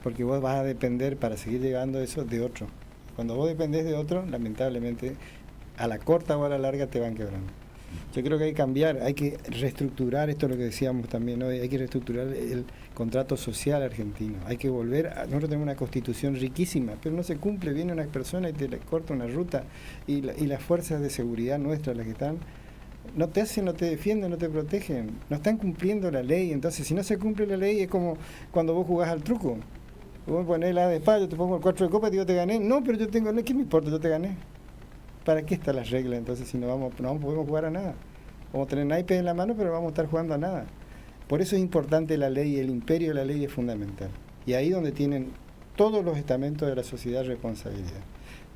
[SPEAKER 2] porque vos vas a depender para seguir llegando a eso de otro. Cuando vos dependés de otro, lamentablemente, a la corta o a la larga te van quebrando. Yo creo que hay que cambiar, hay que reestructurar, esto es lo que decíamos también hoy, hay que reestructurar el contrato social argentino, hay que volver nosotros tenemos una constitución riquísima, pero no se cumple, viene una persona y te le corta una ruta, y las fuerzas de seguridad nuestras, las que están, no te hacen, no te defienden, no te protegen, no están cumpliendo la ley. Entonces si no se cumple la ley es como cuando vos jugás al truco, vos me ponés la de espada, yo te pongo el 4 de copa y te digo te gané, no, pero yo tengo, no, ¿qué me importa? Yo te gané. ¿Para qué están las reglas entonces si no podemos jugar a nada? Vamos a tener naipes en la mano, pero no vamos a estar jugando a nada. Por eso es importante la ley, el imperio de la ley es fundamental. Y ahí donde tienen todos los estamentos de la sociedad responsabilidad.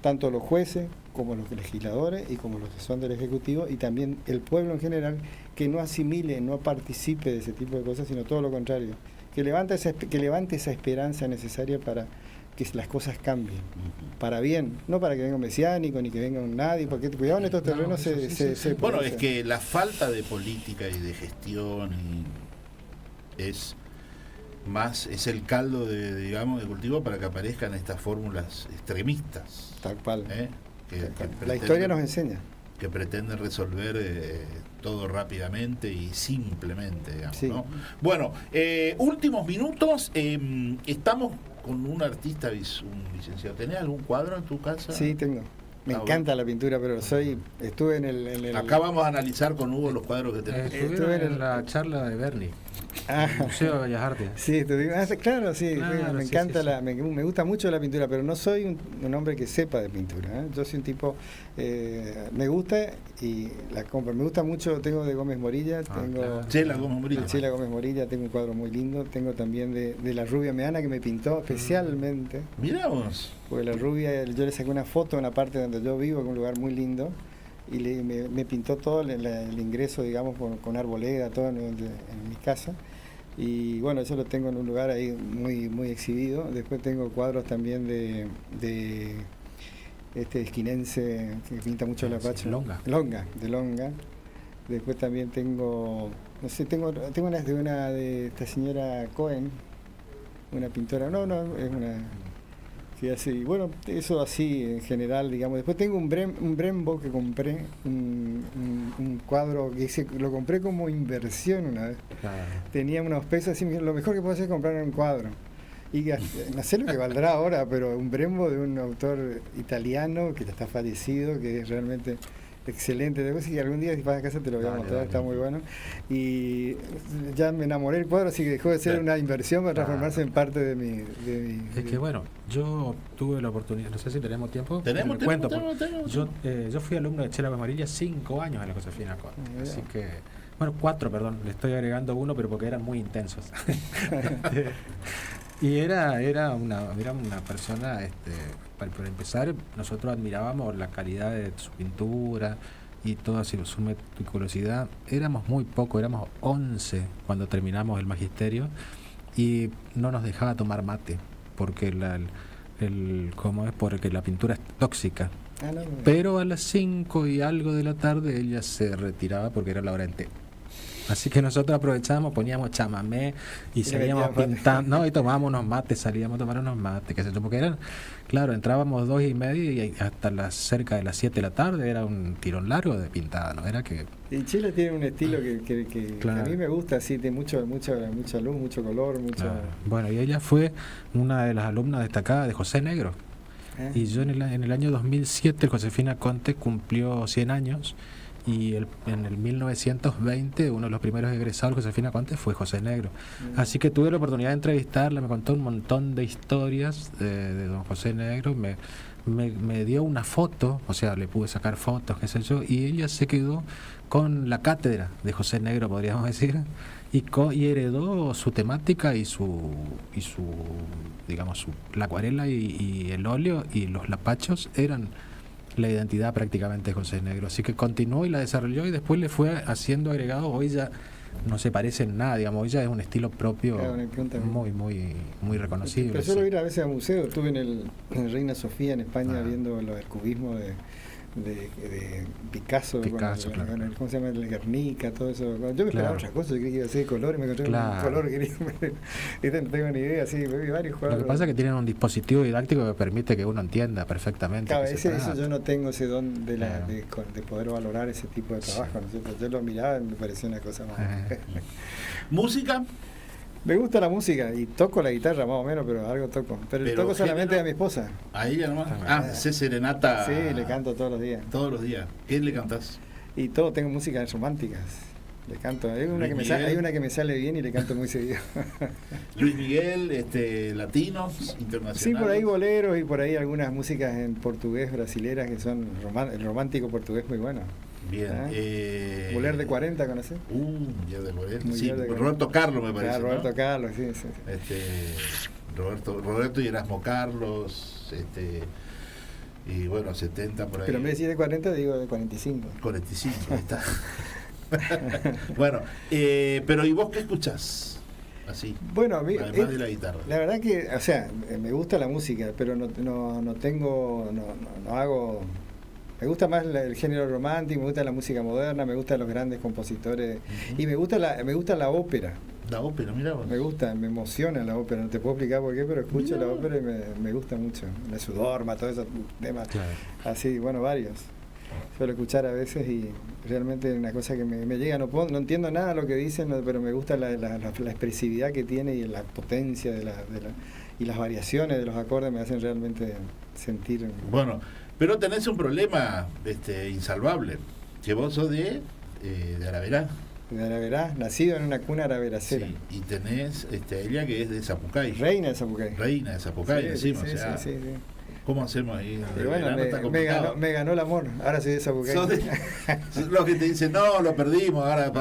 [SPEAKER 2] Tanto los jueces, como los legisladores, y como los que son del Ejecutivo, y también el pueblo en general, que no asimile, no participe de ese tipo de cosas, sino todo lo contrario. Que levante esa esperanza necesaria para que las cosas cambien, para bien, no para que venga un mesiánico ni que venga un nadie, porque cuidado en estos terrenos
[SPEAKER 1] Bueno, es que la falta de política y de gestión es el caldo de cultivo para que aparezcan estas fórmulas extremistas.
[SPEAKER 2] Tal cual.
[SPEAKER 1] La
[SPEAKER 2] historia nos enseña.
[SPEAKER 1] Que pretenden resolver todo rápidamente y simplemente, digamos,
[SPEAKER 2] sí.
[SPEAKER 1] ¿no? Bueno, últimos minutos, estamos con un artista, un licenciado. ¿Tenés algún cuadro en tu casa?
[SPEAKER 2] Sí, tengo. Me encanta la pintura, pero estuve en el...
[SPEAKER 1] Acá vamos a analizar con Hugo los cuadros que tenemos.
[SPEAKER 3] Estuve en la charla de Berni. Museo de Bellas Artes.
[SPEAKER 2] Sí, claro, sí, me encanta, sí. Me gusta mucho la pintura, pero no soy un hombre que sepa de pintura, ¿eh? Yo soy un tipo, me gusta y la compro. Me gusta mucho, tengo de Gómez Morilla,
[SPEAKER 1] Chela Gómez Morilla.
[SPEAKER 2] Chela Gómez Morilla, tengo un cuadro muy lindo, tengo también de la Rubia Meana que me pintó especialmente.
[SPEAKER 1] Mirá vos.
[SPEAKER 2] Porque la Rubia, yo le saqué una foto en una parte donde yo vivo, que es un lugar muy lindo, y me pintó todo el ingreso, digamos, con arboleda, todo en mi casa. Y bueno, eso lo tengo en un lugar ahí muy muy exhibido. Después tengo cuadros también de este esquinense que pinta mucho la pacha. Longa. Después también tengo, no sé, tengo una de esta señora Cohen, una pintora, es una... Sí, así. Bueno, eso así en general, digamos. Después tengo un Brembo que compré, un cuadro que lo compré como inversión una vez. Tenía unos pesos así, me dijeron, lo mejor que puedo hacer es comprar un cuadro. Y no sé lo que valdrá ahora, pero un Brembo de un autor italiano que ya está fallecido, que es realmente excelente. Después si algún día si vas a casa te lo voy a mostrar, está muy bueno. Y ya me enamoré del cuadro, así que dejó de ser una inversión para transformarse en parte de mi...
[SPEAKER 3] Es que bueno, yo tuve la oportunidad, no sé si tenemos tiempo.
[SPEAKER 1] Tenemos.
[SPEAKER 3] Yo fui alumno de Chela Gómez Morilla 5 años en la Josefina Conte, así que... Bueno, 4, perdón, le estoy agregando 1, pero porque eran muy intensos. Y era una persona, para empezar, nosotros admirábamos la calidad de su pintura y toda su meticulosidad. Éramos muy pocos, éramos 11 cuando terminamos el magisterio y no nos dejaba tomar mate porque porque la pintura es tóxica. Pero a las 5 y algo de la tarde ella se retiraba porque era la hora del té. Así que nosotros aprovechábamos, poníamos chamamé y salíamos pintando, y tomábamos unos mates, salíamos a tomar unos mates, qué sé yo, porque eran, claro, entrábamos 2:30 y hasta cerca de las 7 de la tarde era un tirón largo de pintada, ¿no? Era que...
[SPEAKER 2] Y Chile tiene un estilo que
[SPEAKER 3] claro.
[SPEAKER 2] A mí me gusta, así, de mucha luz, mucho color, mucho...
[SPEAKER 3] Claro. Bueno, y ella fue una de las alumnas destacadas de José Negro. Y yo en el año 2007 el Josefina Conte cumplió 100 años y en el 1920 uno de los primeros egresados de Josefina Conte fue José Negro. Así que tuve la oportunidad de entrevistarla, me contó un montón de historias de don José Negro, me dio una foto, o sea, le pude sacar fotos, qué sé yo, y ella se quedó con la cátedra de José Negro, podríamos decir, y heredó su temática y su digamos, la acuarela y el óleo y los lapachos eran la identidad prácticamente de José Negro. Así que continuó y la desarrolló y después le fue haciendo agregados. Hoy ya no se parece en nada, digamos, hoy ya es un estilo propio muy reconocible.
[SPEAKER 2] Pero suelo ir a veces a museos. Estuve en Reina Sofía en España viendo lo del cubismo de Picasso,
[SPEAKER 3] claro.
[SPEAKER 2] ¿Cómo se llama? El Guernica, todo eso. Yo me esperaba otras cosas, yo creía que iba a ser de colores, me encontré un color que no tengo ni idea, sí, me vi varios cuadros.
[SPEAKER 3] Lo que pasa es que tienen un dispositivo didáctico que permite que uno entienda perfectamente.
[SPEAKER 2] Claro, eso yo no tengo ese don de poder valorar ese tipo de trabajo, ¿no es cierto? Yo lo miraba y me parecía una cosa más.
[SPEAKER 1] ¿Música?
[SPEAKER 2] Me gusta la música y toco la guitarra más o menos, pero algo toco. Pero toco solamente a mi esposa.
[SPEAKER 1] ¿A ella nomás? ¿sé serenata?
[SPEAKER 2] Sí, le canto todos los días.
[SPEAKER 1] Todos los días. ¿Qué le cantás?
[SPEAKER 2] Y todo, tengo músicas románticas. Le canto. Hay una que me sale bien y le canto muy seguido.
[SPEAKER 1] Luis Miguel, latinos, internacionales.
[SPEAKER 2] Sí, por ahí boleros y por ahí algunas músicas en portugués brasileras que son el romántico portugués muy bueno.
[SPEAKER 1] Bien.
[SPEAKER 2] Boler de 40, ¿conocés?
[SPEAKER 1] Ya de Boler. Sí, Roberto Carlos me parece.
[SPEAKER 2] Roberto Carlos, sí.
[SPEAKER 1] Roberto y Erasmo Carlos, y bueno, 70 por ahí.
[SPEAKER 2] Pero en vez de decir de 40, digo de 45.
[SPEAKER 1] 45, ahí está. Bueno, pero ¿y vos qué escuchás? Así.
[SPEAKER 2] Bueno, a mí,
[SPEAKER 1] además de la guitarra.
[SPEAKER 2] La verdad que, o sea, me gusta la música, pero no hago. Me gusta más el género romántico, me gusta la música moderna, me gustan los grandes compositores y me gusta la ópera.
[SPEAKER 1] La ópera, mira vos.
[SPEAKER 2] Me emociona la ópera, no te puedo explicar por qué, pero escucho la ópera y me gusta mucho. La Sudorma, todos esos temas. Claro. Así, bueno, varios. Suelo escuchar a veces y realmente es una cosa que me llega, no entiendo nada de lo que dicen, pero me gusta la expresividad que tiene y la potencia y las variaciones de los acordes me hacen realmente sentir.
[SPEAKER 1] Bueno, pero tenés un problema insalvable, que vos sos de Araverá.
[SPEAKER 2] De Araverá, nacido en una cuna araveracera.
[SPEAKER 1] Sí, y tenés ella que es de Zapucay.
[SPEAKER 2] Reina de Zapucay.
[SPEAKER 1] Reina de Zapucay, decimos.
[SPEAKER 2] Sí,
[SPEAKER 1] o sea,
[SPEAKER 2] sí.
[SPEAKER 1] ¿Cómo hacemos ahí?
[SPEAKER 2] Y bueno, me ganó el amor, ahora soy de Zapucay.
[SPEAKER 1] Los que te dicen, no, lo perdimos, ahora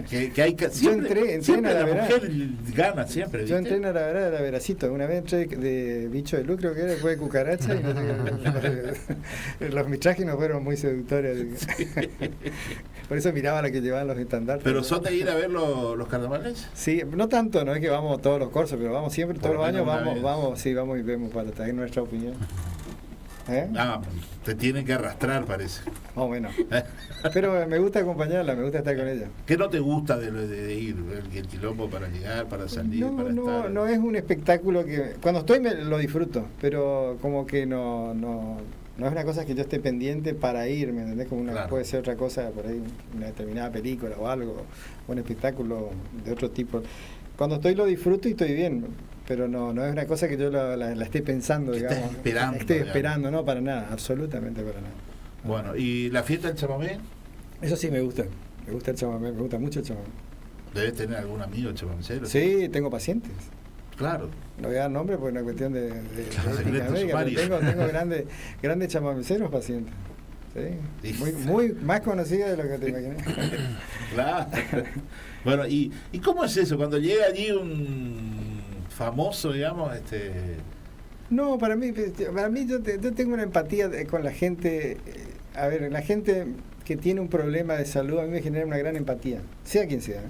[SPEAKER 1] que hay siempre,
[SPEAKER 2] entré
[SPEAKER 1] la mujer gana siempre.
[SPEAKER 2] Yo entré en Araverá, era veracito, una vez entré de bicho de lucro, que era después de cucaracha, y no sé qué. Los mitrajes no fueron muy seductores. Sí. Por eso miraba la que llevaban los estandartes.
[SPEAKER 1] ¿Pero son de ir a ver los carnavales?
[SPEAKER 2] Sí, no tanto, no es que vamos todos los cursos, pero vamos siempre, todos los años vamos y vemos para traer nuestra opinión.
[SPEAKER 1] Te tienen que arrastrar, parece.
[SPEAKER 2] Más o menos. Pero me gusta acompañarla, me gusta estar con ella.
[SPEAKER 1] ¿Qué no te gusta de ir? El quilombo para llegar, para salir, para estar.
[SPEAKER 2] No es un espectáculo que... Cuando estoy lo disfruto, pero como que no es una cosa que yo esté pendiente para ir, ¿me entendés? Como claro. Puede ser otra cosa, por ahí una determinada película o algo, o un espectáculo de otro tipo. Cuando estoy lo disfruto y estoy bien, pero no es una cosa que yo la esté pensando, digamos. Esperando, no, para nada, absolutamente para nada.
[SPEAKER 1] Bueno, ¿y la fiesta del chamamé?
[SPEAKER 2] Eso sí me gusta el chamamé, me gusta mucho el chamamé.
[SPEAKER 1] ¿Debes tener algún amigo chamamecero?
[SPEAKER 2] Sí, tengo pacientes.
[SPEAKER 1] Claro.
[SPEAKER 2] No voy a dar nombre porque es una cuestión de ética, tengo grandes chamameceros pacientes. ¿Sí? Muy más conocida de lo que te imaginé.
[SPEAKER 1] Claro. Bueno, ¿y cómo es eso? Cuando llega allí un famoso, digamos,
[SPEAKER 2] No, para mí yo tengo una empatía con la gente. A ver, la gente que tiene un problema de salud a mí me genera una gran empatía, sea quien sea.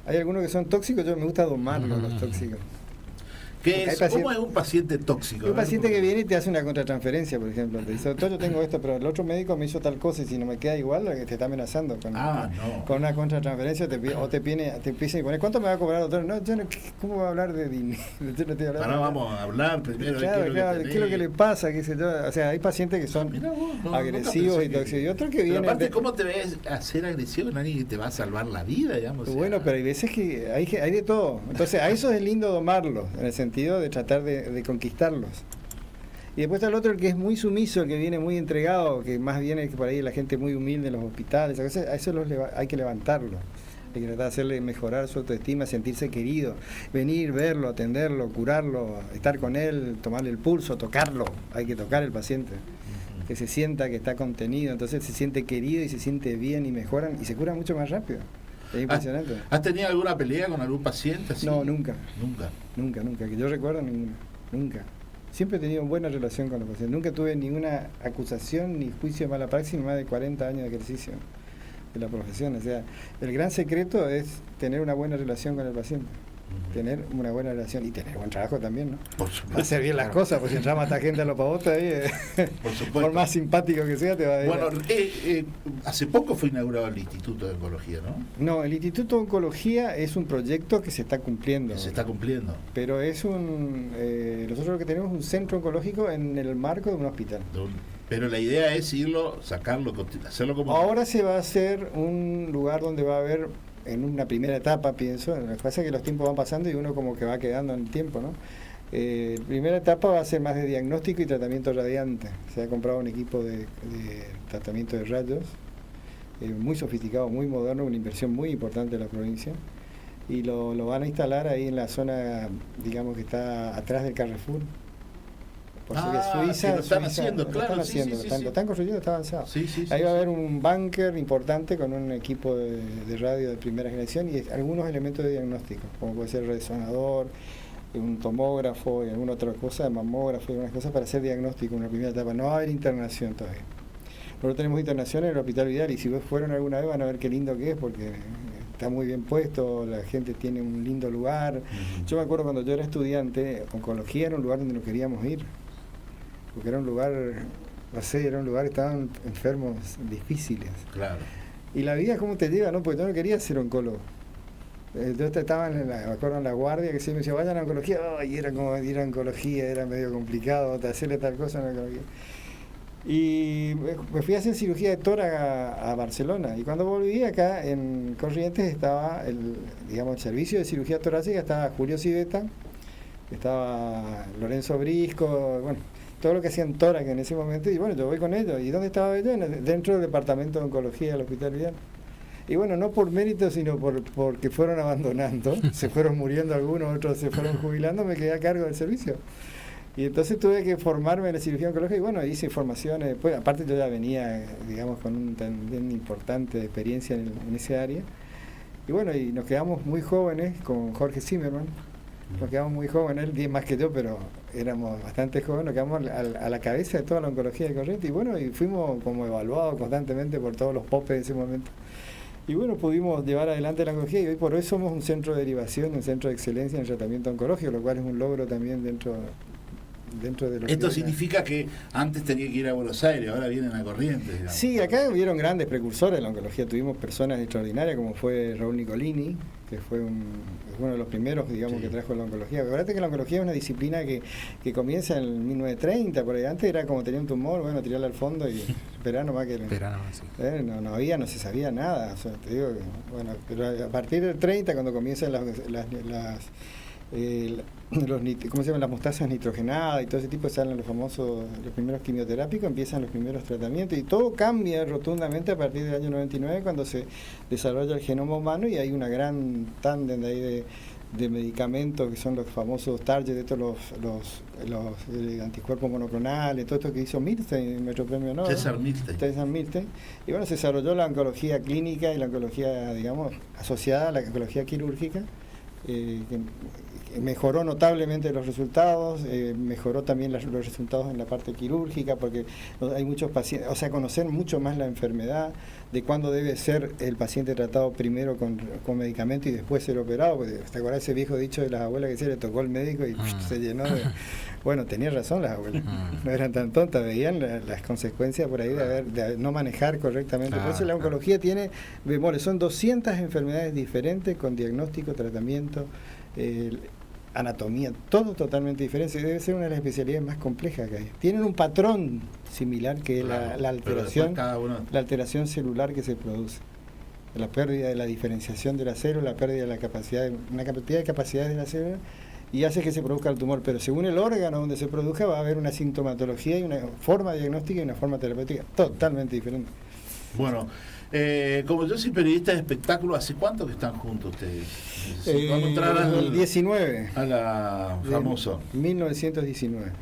[SPEAKER 2] Hay algunos que son tóxicos, yo me gusta domarlos, los tóxicos.
[SPEAKER 1] ¿Cómo es un paciente tóxico?
[SPEAKER 2] Un paciente que viene y te hace una contratransferencia, por ejemplo. Te dice, yo tengo esto, pero el otro médico me hizo tal cosa y si no me queda igual, te está amenazando con una contratransferencia o te empieza a poner, ¿cuánto me va a cobrar, doctor? No, ¿cómo va a hablar de dinero?
[SPEAKER 1] Ahora vamos a hablar primero.
[SPEAKER 2] Claro, ¿qué es lo que le pasa? ¿Qué sé yo? O sea, hay pacientes que son agresivos y tóxicos. Y otros que vienen...
[SPEAKER 1] Pero aparte, ¿cómo te ves a ser agresivo? Nadie te va a salvar la vida, digamos.
[SPEAKER 2] Bueno, pero hay veces que hay de todo. Entonces, a eso es lindo domarlo, en el sentido de tratar de conquistarlos. Y después está el otro, el que es muy sumiso, el que viene muy entregado, que más bien es que por ahí la gente muy humilde en los hospitales, a veces a eso hay que levantarlo. Hay que tratar de hacerle mejorar su autoestima, sentirse querido, venir, verlo, atenderlo, curarlo, estar con él, tomarle el pulso, tocarlo. Hay que tocar al paciente, que se sienta que está contenido, entonces se siente querido y se siente bien y mejoran y se cura mucho más rápido. Es impresionante.
[SPEAKER 1] ¿Has tenido alguna pelea con algún paciente así?
[SPEAKER 2] No, nunca.
[SPEAKER 1] Nunca.
[SPEAKER 2] Que yo recuerdo ninguna. Nunca. Siempre he tenido buena relación con los pacientes. Nunca tuve ninguna acusación ni juicio de mala praxis en más de 40 años de ejercicio de la profesión. O sea, el gran secreto es tener una buena relación con el paciente. Tener una buena relación y tener buen trabajo también, ¿no?
[SPEAKER 1] Por supuesto.
[SPEAKER 2] Hacer bien las cosas, pues si entra más gente a los pavotes ahí,
[SPEAKER 1] por supuesto.
[SPEAKER 2] Por más simpático que sea, te va a ir.
[SPEAKER 1] Bueno, hace poco fue inaugurado el Instituto de Oncología, ¿no?
[SPEAKER 2] No, el Instituto de Oncología es un proyecto que se está cumpliendo. Pero es nosotros lo que tenemos es un centro oncológico en el marco de un hospital.
[SPEAKER 1] Pero la idea es sacarlo, hacerlo como...
[SPEAKER 2] Ahora se va a hacer un lugar donde va a haber, en una primera etapa, pienso, lo que pasa es que los tiempos van pasando y uno como que va quedando en el tiempo, ¿no? La primera etapa va a ser más de diagnóstico y tratamiento radiante. Se ha comprado un equipo de tratamiento de rayos, muy sofisticado, muy moderno, una inversión muy importante de la provincia, y lo van a instalar ahí en la zona, digamos, que está atrás del Carrefour.
[SPEAKER 1] Suiza, lo están haciendo, claro.
[SPEAKER 2] Lo están construyendo, está avanzado. Ahí va a haber un búnker importante con un equipo de radio de primera generación y algunos elementos de diagnóstico, como puede ser resonador, un tomógrafo y alguna otra cosa, mamógrafo y algunas cosas para hacer diagnóstico en una primera etapa. No va a haber internación todavía. Nosotros tenemos internación en el Hospital Vidal y si fueron alguna vez van a ver qué lindo que es porque está muy bien puesto, la gente tiene un lindo lugar. Yo me acuerdo cuando yo era estudiante, oncología era un lugar donde no queríamos ir. Porque era un lugar, estaban enfermos difíciles.
[SPEAKER 1] Claro.
[SPEAKER 2] Y la vida, ¿cómo te lleva? ¿No? Porque yo no quería ser oncólogo. Yo estaba me acuerdo en la guardia, que se me decía, vayan a oncología, y era como ir a oncología, era medio complicado hacerle tal cosa en oncología. Y me fui a hacer cirugía de tórax a Barcelona. Y cuando volví acá, en Corrientes, estaba el servicio de cirugía torácica, estaba Julio Civeta, estaba Lorenzo Brisco, bueno, todo lo que hacían tórax en ese momento, y bueno, yo voy con ellos. ¿Y dónde estaba yo? Dentro del departamento de oncología del Hospital Vidal. Y bueno, no por mérito, sino porque fueron abandonando, se fueron muriendo algunos, otros se fueron jubilando, me quedé a cargo del servicio. Y entonces tuve que formarme en la cirugía oncológica y bueno, hice formaciones. Pues, aparte yo ya venía, digamos, con un también importante experiencia en ese área. Y bueno, y nos quedamos muy jóvenes con Jorge Zimmerman. Nos quedamos muy jóvenes, él 10 más que yo, pero éramos bastante jóvenes, nos quedamos a la cabeza de toda la oncología de Corrientes y bueno, y fuimos como evaluados constantemente por todos los popes de ese momento. Y bueno, pudimos llevar adelante la oncología y hoy por hoy somos un centro de derivación, un centro de excelencia en el tratamiento oncológico, lo cual es un logro también dentro de lo
[SPEAKER 1] Esto significa que antes tenía que ir a Buenos Aires, ahora vienen a Corrientes, digamos.
[SPEAKER 2] Sí, acá hubieron grandes precursores de la oncología, tuvimos personas extraordinarias como fue Raúl Nicolini, que fue uno de los primeros, digamos, que trajo la oncología. Acuérdate que la oncología es una disciplina que comienza en 1930, por ahí antes era como tenía un tumor, bueno, tirarle al fondo y esperar nomás que... no se sabía nada, o sea, te digo que, bueno, pero a partir del 30, cuando comienzan ¿cómo se llaman? Las mostazas nitrogenadas y todo ese tipo, salen los primeros quimioterápicos, empiezan los primeros tratamientos y todo cambia rotundamente a partir del año 99 cuando se desarrolla el genoma humano y hay una gran tándem de ahí de medicamentos que son los famosos targets, de todos los anticuerpos monoclonales, todo esto que hizo Milstein, nuestro premio Nobel.
[SPEAKER 1] César Milstein.
[SPEAKER 2] Y bueno, se desarrolló la oncología clínica y la oncología, digamos, asociada a la oncología quirúrgica, que mejoró notablemente los resultados, mejoró también los resultados en la parte quirúrgica, porque hay muchos pacientes, o sea, conocer mucho más la enfermedad, de cuándo debe ser el paciente tratado primero con medicamento y después ser operado, porque ¿te acuerdas ese viejo dicho de las abuelas que se le tocó el médico y se llenó de... Bueno, tenía razón las abuelas, no eran tan tontas, veían las consecuencias por ahí de no manejar correctamente. Por eso la oncología tiene bemoles, son 200 enfermedades diferentes con diagnóstico, tratamiento, anatomía, todo totalmente diferente. Debe ser una de las especialidades más complejas que hay. Tienen un patrón similar que es la alteración celular que se produce. La pérdida de la diferenciación de la célula, la pérdida de una cantidad de capacidades de la célula y hace que se produzca el tumor, pero según el órgano donde se produzca va a haber una sintomatología y una forma diagnóstica y una forma terapéutica totalmente diferente.
[SPEAKER 1] Bueno, como yo soy periodista de espectáculo, ¿hace cuánto que están juntos ustedes? Vamos a entrar al
[SPEAKER 2] 19.
[SPEAKER 1] A la famosa.
[SPEAKER 2] 1919.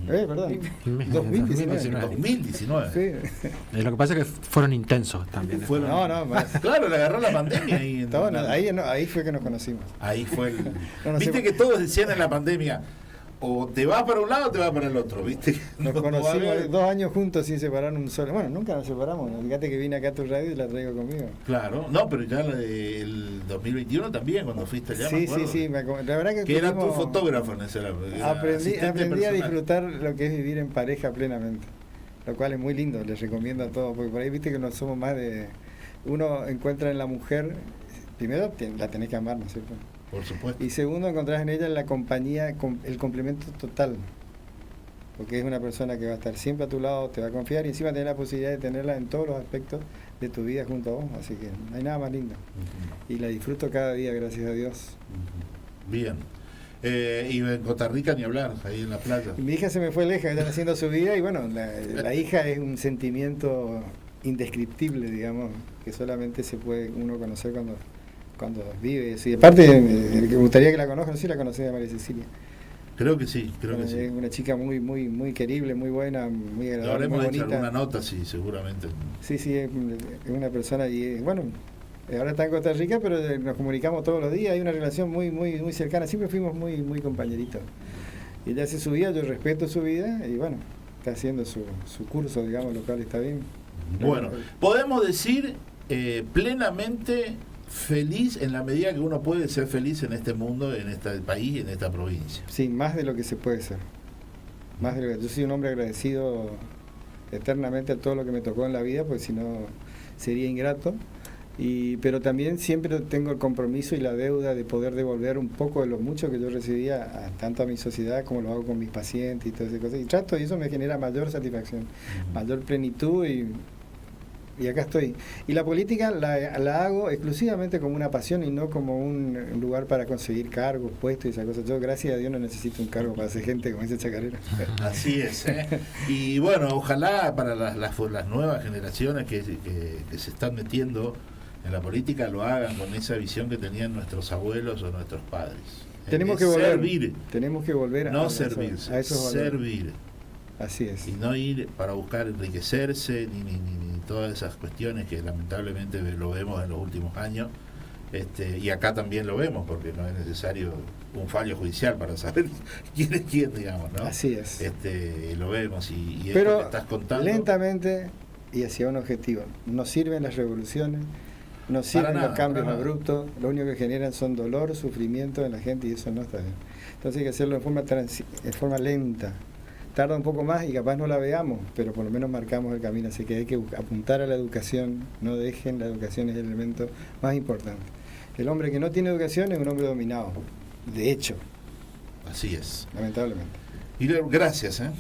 [SPEAKER 2] ¿Verdad?
[SPEAKER 3] 2019.
[SPEAKER 1] 2019.
[SPEAKER 2] Sí.
[SPEAKER 3] Lo que pasa es que fueron intensos también.
[SPEAKER 1] Fueron- Claro, le agarró la pandemia ahí.
[SPEAKER 2] Ahí fue que nos conocimos.
[SPEAKER 1] Ahí fue el...
[SPEAKER 2] No, no
[SPEAKER 1] Viste
[SPEAKER 2] sé-
[SPEAKER 1] que todos decían en la pandemia, o te vas para un lado o te vas para el otro, ¿viste?
[SPEAKER 2] Nos
[SPEAKER 1] No va a
[SPEAKER 2] conocimos
[SPEAKER 1] haber-
[SPEAKER 2] 2 años juntos sin separar un solo. Bueno, nunca nos separamos. Fíjate que vine acá a tu radio y la traigo conmigo.
[SPEAKER 1] Claro, no, pero ya el 2021 también, cuando fuiste allá, me
[SPEAKER 2] Sí,
[SPEAKER 1] acuerdo.
[SPEAKER 2] la verdad que
[SPEAKER 1] Que era tu
[SPEAKER 2] tuvimos-
[SPEAKER 1] fotógrafo en ese
[SPEAKER 2] Aprendí a
[SPEAKER 1] personal.
[SPEAKER 2] disfrutar lo que es vivir en pareja plenamente, lo cual es muy lindo, les recomiendo a todos, porque por ahí viste que no somos más de... Uno encuentra en la mujer, primero la tenés que amar, ¿no es cierto?
[SPEAKER 1] Por supuesto.
[SPEAKER 2] Y segundo, encontrás en ella la compañía, el complemento total, porque es una persona que va a estar siempre a tu lado, te va a confiar y encima tenés la posibilidad de tenerla en todos los aspectos de tu vida junto a vos, así que no hay nada más lindo.
[SPEAKER 1] Ujú.
[SPEAKER 2] Y la disfruto cada día, gracias a Dios.
[SPEAKER 1] Ujú. Bien. Y en Costa Rica ni hablar, ahí en la playa.
[SPEAKER 2] Mi hija se me fue lejos, están haciendo su vida y bueno, la hija es un sentimiento indescriptible, digamos, que solamente se puede uno conocer cuando vive. Sí, aparte, me gustaría que la conozcan, sí la conocí a María Cecilia.
[SPEAKER 1] Creo que sí, creo que
[SPEAKER 2] Es
[SPEAKER 1] sí.
[SPEAKER 2] una chica muy querible, muy buena, muy
[SPEAKER 1] Le
[SPEAKER 2] agradable, muy
[SPEAKER 1] habremos hecho
[SPEAKER 2] bonita.
[SPEAKER 1] alguna nota, sí, seguramente.
[SPEAKER 2] Sí, es una persona y bueno, ahora está en Costa Rica, pero nos comunicamos todos los días, hay una relación muy cercana, siempre fuimos muy compañeritos. Y ella hace su vida, yo respeto su vida y bueno, está haciendo su curso, digamos, lo cual está bien.
[SPEAKER 1] Bueno, podemos decir plenamente feliz en la medida que uno puede ser feliz en este mundo, en este país, en esta provincia.
[SPEAKER 2] Sí, más de lo que se puede ser. Más de lo que, yo soy un hombre agradecido eternamente a todo lo que me tocó en la vida, porque si no sería ingrato. Pero también siempre tengo el compromiso y la deuda de poder devolver un poco de lo mucho que yo recibía tanto a mi sociedad como lo hago con mis pacientes y todas esas cosas. Y trato, y eso me genera mayor satisfacción, mayor plenitud y acá estoy. Y la política la hago exclusivamente como una pasión y no como un lugar para conseguir cargos, puestos y esas cosas. Yo, gracias a Dios, no necesito un cargo para hacer gente como ese chacarera.
[SPEAKER 1] Así es, ¿eh? Y bueno, ojalá para las nuevas generaciones que se están metiendo en la política lo hagan con esa visión que tenían nuestros abuelos o nuestros padres.
[SPEAKER 2] Tenemos que volver
[SPEAKER 1] no
[SPEAKER 2] a
[SPEAKER 1] servirse,
[SPEAKER 2] a esos valores.
[SPEAKER 1] servir.
[SPEAKER 2] Así es.
[SPEAKER 1] Y no ir para buscar enriquecerse ni todas esas cuestiones que lamentablemente lo vemos en los últimos años. Y acá también lo vemos porque no es necesario un fallo judicial para saber quién es quién, digamos, ¿no?
[SPEAKER 2] Así es.
[SPEAKER 1] Lo vemos y esto
[SPEAKER 2] Pero
[SPEAKER 1] que estás contando
[SPEAKER 2] lentamente y hacia un objetivo. No sirven las revoluciones, no sirven
[SPEAKER 1] nada,
[SPEAKER 2] los cambios
[SPEAKER 1] para nada.
[SPEAKER 2] abruptos, lo único que generan son dolor, sufrimiento en la gente y eso no está bien. Entonces hay que hacerlo de forma lenta. Tarda un poco más y capaz no la veamos, pero por lo menos marcamos el camino, así que hay que apuntar a la educación, no dejen, la educación es el elemento más importante. El hombre que no tiene educación es un hombre dominado, de hecho,
[SPEAKER 1] así es.
[SPEAKER 2] lamentablemente.
[SPEAKER 1] Y gracias, ¿eh?